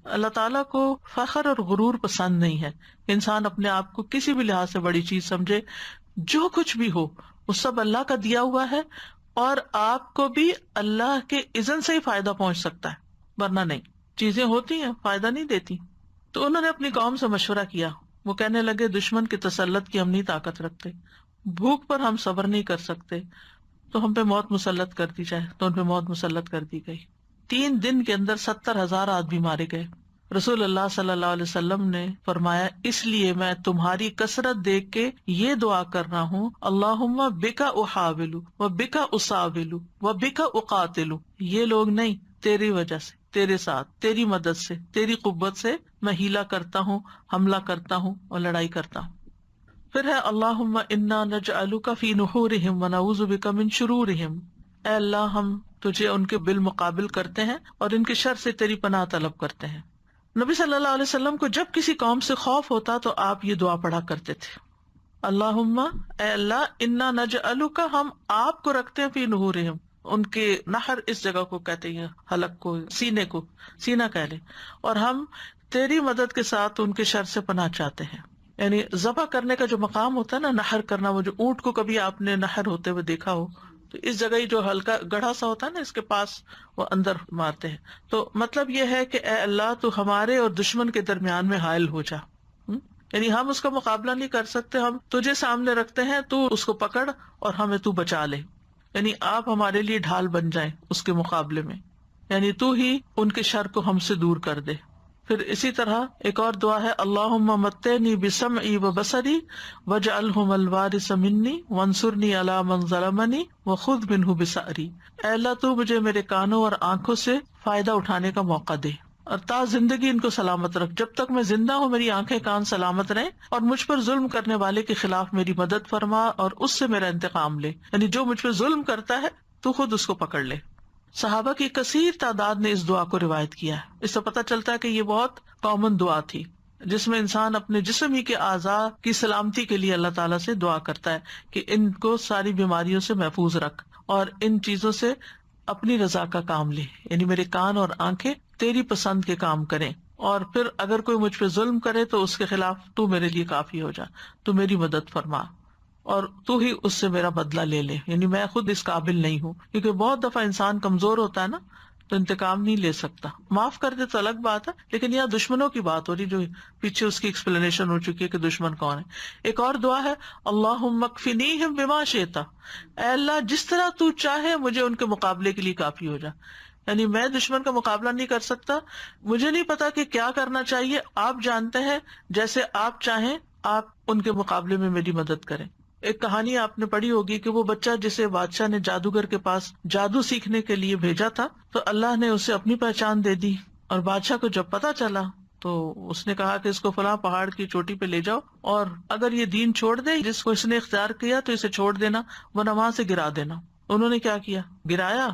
اللہ تعالیٰ کو فخر اور غرور پسند نہیں ہے. انسان اپنے آپ کو کسی بھی لحاظ سے بڑی چیز سمجھے. جو کچھ بھی ہو وہ سب اللہ کا دیا ہوا ہے، اور آپ کو بھی اللہ کے اذن سے ہی فائدہ پہنچ سکتا ہے، ورنہ نہیں. چیزیں ہوتی ہیں فائدہ نہیں دیتی. تو انہوں نے اپنی قوم سے مشورہ کیا. وہ کہنے لگے دشمن کے تسلط کی ہم نہیں طاقت رکھتے، بھوک پر ہم صبر نہیں کر سکتے، تو ہم پہ موت مسلط کر دی جائے. تو ان پہ موت مسلط کر دی گئی. 3 دن کے اندر 70,000 آدمی مارے گئے. رسول اللہ صلی اللہ علیہ وسلم نے فرمایا اس لیے میں تمہاری کثرت دیکھ کے یہ دعا کر رہا ہوں اللہم بکا احاول و بکا اصاول و بکا اقاتل. یہ لوگ نہیں، تیری وجہ سے، تیرے ساتھ، تیری مدد سے، تیری قوت سے میں ہیلا کرتا ہوں، حملہ کرتا ہوں اور لڑائی کرتا ہوں. پھر ہے اللہم انا نجعلک فی نحورہم ونعوذ بک من شرورہم. اے اللہ ہم تجھے ان کے بالمقابل کرتے ہیں اور ان کے شر سے تیری پناہ طلب کرتے ہیں. نبی صلی اللہ علیہ وسلم کو جب کسی قوم سے خوف ہوتا تو آپ یہ دعا پڑھا کرتے تھے اللہم اے اللہ انا نجعلک، ہم آپ کو رکھتے ہیں فی نحورہم. ان کے نحر اس جگہ کو کہتے ہیں حلق کو، سینے کو، سینہ کہہ لیں، اور ہم تیری مدد کے ساتھ ان کے شر سے پناہ چاہتے ہیں. یعنی ذبح کرنے کا جو مقام ہوتا ہے نا، نحر کرنا، وہ جو اونٹ کو کبھی آپ نے نحر ہوتے ہوئے دیکھا ہو تو اس جگہ ہی جو ہلکا گڑھا سا ہوتا ہے نا اس کے پاس وہ اندر مارتے ہیں. تو مطلب یہ ہے کہ اے اللہ تو ہمارے اور دشمن کے درمیان میں حائل ہو جا. یعنی ہم اس کا مقابلہ نہیں کر سکتے، ہم تجھے سامنے رکھتے ہیں، تو اس کو پکڑ اور ہمیں تو بچا لے. یعنی آپ ہمارے لیے ڈھال بن جائیں اس کے مقابلے میں، یعنی تو ہی ان کے شر کو ہم سے دور کر دے. پھر اسی طرح ایک اور دعا ہے، اللہم متعنی بسمعی وبصری واجعلہم الوارث منی وانصرنی علی من ظلمنی وخذ منہ بثأری. اے اللہ تو مجھے میرے کانوں اور آنکھوں سے فائدہ اٹھانے کا موقع دے اور تا زندگی ان کو سلامت رکھ. جب تک میں زندہ ہوں میری آنکھیں کان سلامت رہیں، اور مجھ پر ظلم کرنے والے کے خلاف میری مدد فرما اور اس سے میرا انتقام لے. یعنی جو مجھ پہ ظلم کرتا ہے تو خود اس کو پکڑ لے. صحابہ کی کثیر تعداد نے اس دعا کو روایت کیا ہے. اس سے پتہ چلتا ہے کہ یہ بہت کامن دعا تھی جس میں انسان اپنے جسم ہی کے اعضاء کی سلامتی کے لیے اللہ تعالیٰ سے دعا کرتا ہے کہ ان کو ساری بیماریوں سے محفوظ رکھ اور ان چیزوں سے اپنی رضا کا کام لے. یعنی میرے کان اور آنکھیں تیری پسند کے کام کریں، اور پھر اگر کوئی مجھ پہ ظلم کرے تو اس کے خلاف تو میرے لیے کافی ہو جا، تو میری مدد فرما اور تو ہی اس سے میرا بدلہ لے لے. یعنی میں خود اس قابل نہیں ہوں، کیونکہ بہت دفعہ انسان کمزور ہوتا ہے نا تو انتقام نہیں لے سکتا. معاف کر دے تو الگ بات ہے، لیکن یہاں دشمنوں کی بات ہو رہی، جو پیچھے اس کی ایکسپلینیشن ہو چکی ہے کہ دشمن کون ہے. ایک اور دعا ہے، اللہم اکفنیہم بما شئت، اے اللہ جس طرح تو چاہے مجھے ان کے مقابلے کے لیے کافی ہو جا. یعنی میں دشمن کا مقابلہ نہیں کر سکتا، مجھے نہیں پتا کہ کیا کرنا چاہیے، آپ جانتے ہیں، جیسے آپ چاہیں آپ ان کے مقابلے میں میری مدد کریں. ایک کہانی آپ نے پڑھی ہوگی کہ وہ بچہ جسے بادشاہ نے جادوگر کے پاس جادو سیکھنے کے لیے بھیجا تھا تو اللہ نے اسے اپنی پہچان دے دی، اور بادشاہ کو جب پتا چلا تو اس نے کہا کہ اس کو فلاں پہاڑ کی چوٹی پہ لے جاؤ، اور اگر یہ دین چھوڑ دے جس کو اس نے اختیار کیا تو اسے چھوڑ دینا ورنہ وہاں سے گرا دینا. انہوں نے کیا کیا، گرایا،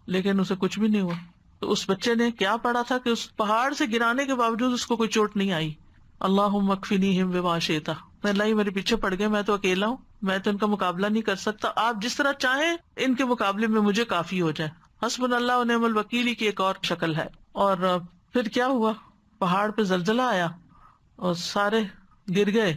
لیکن اسے کچھ بھی نہیں ہوا. تو اس بچے نے کیا پڑھا تھا کہ اس پہاڑ سے گرانے کے باوجود اس کو کوئی چوٹ نہیں آئی. اللہم اکفنیہم بما شئت، اللہ ہی میرے پیچھے پڑ گئے، میں تو اکیلا ہوں، میں تو ان کا مقابلہ نہیں کر سکتا، آپ جس طرح چاہیں ان کے مقابلے میں مجھے کافی ہو جائے. حسبنا اللہ و نعم الوکیل کی ایک اور شکل ہے. اور پھر کیا ہوا، پہاڑ پہ زلزلہ آیا اور سارے گر گئے،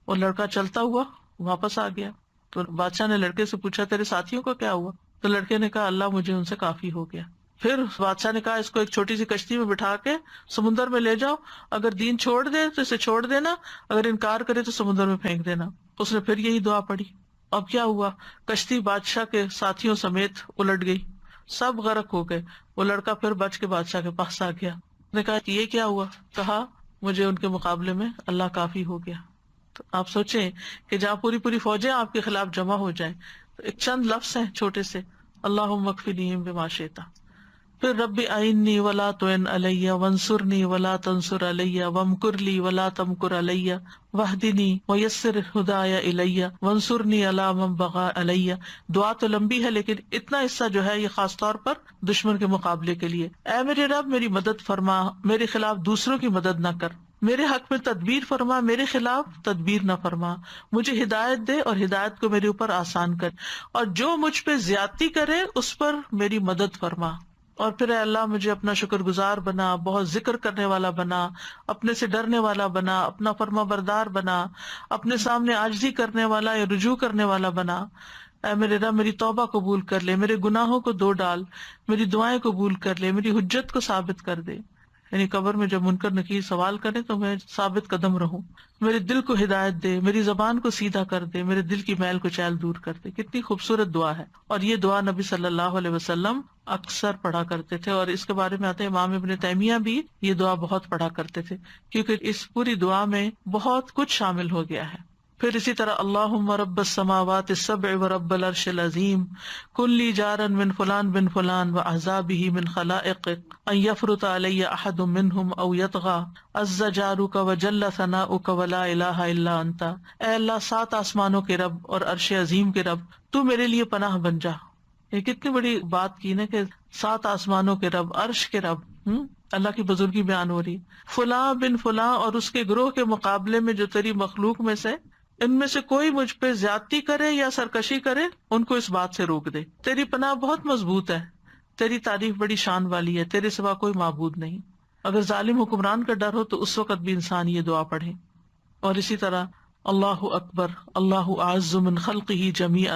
اور لڑکا چلتا ہوا واپس آ گیا. تو بادشاہ نے لڑکے سے پوچھا تیرے ساتھیوں کو کیا ہوا؟ تو لڑکے نے کہا اللہ مجھے ان سے کافی ہو گیا. پھر بادشاہ نے کہا اس کو ایک چھوٹی سی کشتی میں بٹھا کے سمندر میں لے جاؤ، اگر دین چھوڑ دے تو اسے چھوڑ دینا، اگر انکار کرے تو سمندر میں پھینک دینا. اس نے پھر یہی دعا پڑھی. اب کیا ہوا، کشتی بادشاہ کے ساتھیوں سمیت الٹ گئی، سب غرق ہو گئے. وہ لڑکا پھر بچ کے بادشاہ کے پاس آ گیا. نے کہا کہ یہ کیا ہوا؟ کہا مجھے ان کے مقابلے میں اللہ کافی ہو گیا. تو آپ سوچیں کہ جہاں پوری پوری فوجیں آپ کے خلاف جمع ہو جائیں تو ایک چند لفظ ہیں چھوٹے سے، اللہم اکفنیہم بما شئت. پھر رب اعنی ولا تعن علی وانصرنی ولا تنصر علی وامکر لی ولا تمکر علی واہدنی ویسر ہدای الی وانصرنی علی من بغی علی. دعا تو لمبی ہے لیکن اتنا حصہ جو ہے یہ خاص طور پر دشمن کے مقابلے کے لیے. اے میرے رب میری مدد فرما، میرے خلاف دوسروں کی مدد نہ کر، میرے حق میں تدبیر فرما، میرے خلاف تدبیر نہ فرما، مجھے ہدایت دے اور ہدایت کو میرے اوپر آسان کر، اور جو مجھ پہ زیادتی کرے اس پر میری مدد فرما. اور پھر اے اللہ مجھے اپنا شکر گزار بنا، بہت ذکر کرنے والا بنا، اپنے سے ڈرنے والا بنا، اپنا فرما بردار بنا، اپنے سامنے عاجزی کرنے والا یا رجوع کرنے والا بنا. اے میرے رب میری توبہ قبول کر لے، میرے گناہوں کو دھو ڈال، میری دعائیں قبول کر لے، میری حجت کو ثابت کر دے. یعنی قبر میں جب منکر نکیر سوال کرے تو میں ثابت قدم رہوں. میرے دل کو ہدایت دے، میری زبان کو سیدھا کر دے، میرے دل کی میل کو چیل دور کر دے. کتنی خوبصورت دعا ہے، اور یہ دعا نبی صلی اللہ علیہ وسلم اکثر پڑھا کرتے تھے. اور اس کے بارے میں آتے ہیں امام ابن تیمیہ بھی یہ دعا بہت پڑھا کرتے تھے، کیونکہ اس پوری دعا میں بہت کچھ شامل ہو گیا ہے. پھر اسی طرح اللہم رب السماوات السبع ورب العرش العظیم کن لی جارا من فلان بن فلان واحزابہ من خلائقک ان یفرط علی احد منہم او یطغى عز جارک وجل ثناؤک ولا الہ الا انت. اے اللہ 7 آسمانوں کے رب اور عرش عظیم کے رب، تو میرے لیے پناہ بن جا. یہ کتنی بڑی بات کی نا کہ 7 آسمانوں کے رب، عرش کے رب، اللہ کی بزرگی بیان ہو رہی. فلاں بن فلاں اور اس کے گروہ کے مقابلے میں جو تیری مخلوق میں سے ان میں سے کوئی مجھ پہ زیادتی کرے یا سرکشی کرے ان کو اس بات سے روک دے. تیری پناہ بہت مضبوط ہے، تیری تعریف بڑی شان والی ہے، تیرے سوا کوئی معبود نہیں. اگر ظالم حکمران کا ڈر ہو تو اس وقت بھی انسان یہ دعا پڑھے. اور اسی طرح اللہ اکبر، اللہ اعز من خلقه جميعا،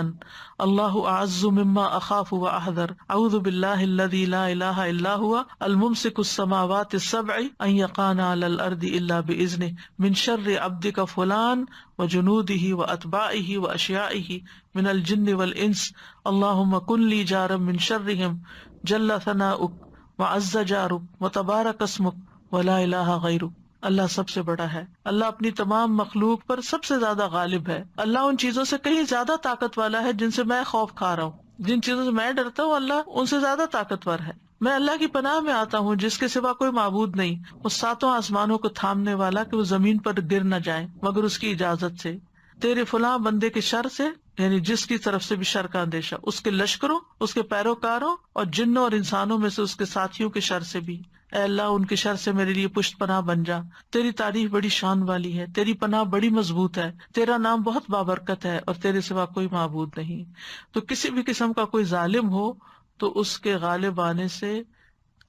اللہ اعز مما اخاف واحذر، اعوذ باللہ الذی لا الہ الا هو الممسک السماوات السبع ان یقعن علی الارض الا باذنہ من شر عبدک فلان وجنوده واتباعه واشیائه من الجن والانس، اللہم کن لی جارا من شرهم جل ثناؤک وعز جارک وتبارک اسمک ولا الہ غیرک۔ اللہ سب سے بڑا ہے، اللہ اپنی تمام مخلوق پر سب سے زیادہ غالب ہے، اللہ ان چیزوں سے کہیں زیادہ طاقت والا ہے جن سے میں خوف کھا رہا ہوں، جن چیزوں سے میں ڈرتا ہوں اللہ ان سے زیادہ طاقتور ہے۔ میں اللہ کی پناہ میں آتا ہوں جس کے سوا کوئی معبود نہیں، وہ ساتوں آسمانوں کو تھامنے والا کہ وہ زمین پر گر نہ جائیں مگر اس کی اجازت سے، تیرے فلاں بندے کے شر سے، یعنی جس کی طرف سے بھی شر کا اندیشہ، اس کے لشکروں، اس کے پیروکاروں اور جنوں اور انسانوں میں سے اس کے ساتھیوں کے شر سے بھی، اے اللہ ان کے شر سے میرے لیے پشت پناہ بن جا۔ تیری تعریف بڑی شان والی ہے، تیری پناہ بڑی مضبوط ہے، تیرا نام بہت بابرکت ہے اور تیرے سوا کوئی معبود نہیں۔ تو کسی بھی قسم کا کوئی ظالم ہو تو اس کے غالب آنے سے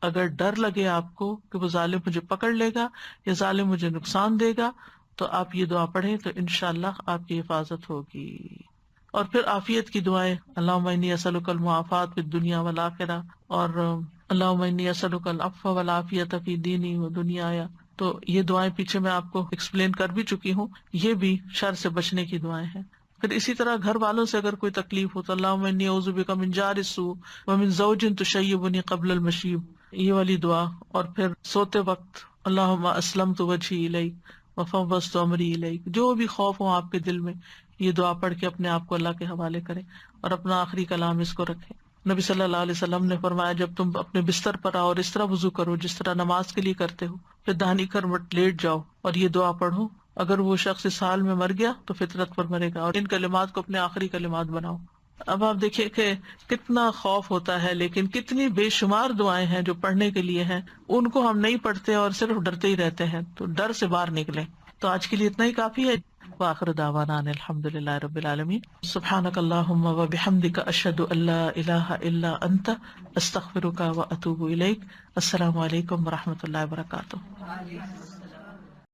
اگر ڈر لگے آپ کو کہ وہ ظالم مجھے پکڑ لے گا یا ظالم مجھے نقصان دے گا، تو آپ یہ دعا پڑھیں تو انشاءاللہ آپ کی حفاظت ہوگی۔ اور پھر عافیت کی دعائیں، اللہم انی اسألک المعافات فی الدنیا والآخرہ، اور اللہم انی اسألک العفو والعافیت فی دینی و دنیایا۔ تو یہ دعائیں پیچھے میں آپ کو ایکسپلین کر بھی چکی ہوں، یہ بھی شر سے بچنے کی دعائیں ہیں۔ پھر اسی طرح گھر والوں سے اگر کوئی تکلیف ہو تو اللہم انی اعوذ بک من جار السوء ومن زوج تشیبنی قبل المشیب، یہ والی دعا۔ اور پھر سوتے وقت اللہم اسلمت وجہی الیک وفوضت امری الیک، جو بھی خوف ہو آپ کے دل میں یہ دعا پڑھ کے اپنے آپ کو اللہ کے حوالے کریں اور اپنا آخری کلام اس کو رکھیں۔ نبی صلی اللہ علیہ وسلم نے فرمایا جب تم اپنے بستر پر آؤ اور اس طرح وضو کرو جس طرح نماز کے لیے کرتے ہو، پھر دہانی کرمٹ لیٹ جاؤ اور یہ دعا پڑھو، اگر وہ شخص اس حال میں مر گیا تو فطرت پر مرے گا، اور ان کلمات کو اپنے آخری کلمات بناؤ۔ اب آپ دیکھیں کہ کتنا خوف ہوتا ہے، لیکن کتنی بے شمار دعائیں ہیں جو پڑھنے کے لیے ہیں، ان کو ہم نہیں پڑھتے اور صرف ڈرتے ہی رہتے ہیں، تو ڈر سے باہر نکلیں۔ تو آج کے لیے اتنا ہی کافی ہے۔ وآخر دعوانا ان الحمدللہ رب العالمین، سبحانک اللہم وبحمدک، اشہد ان لا الہ الا انت، استغفرک واتوب الیک۔ السلام علیکم ورحمۃ اللہ وبرکاتہ۔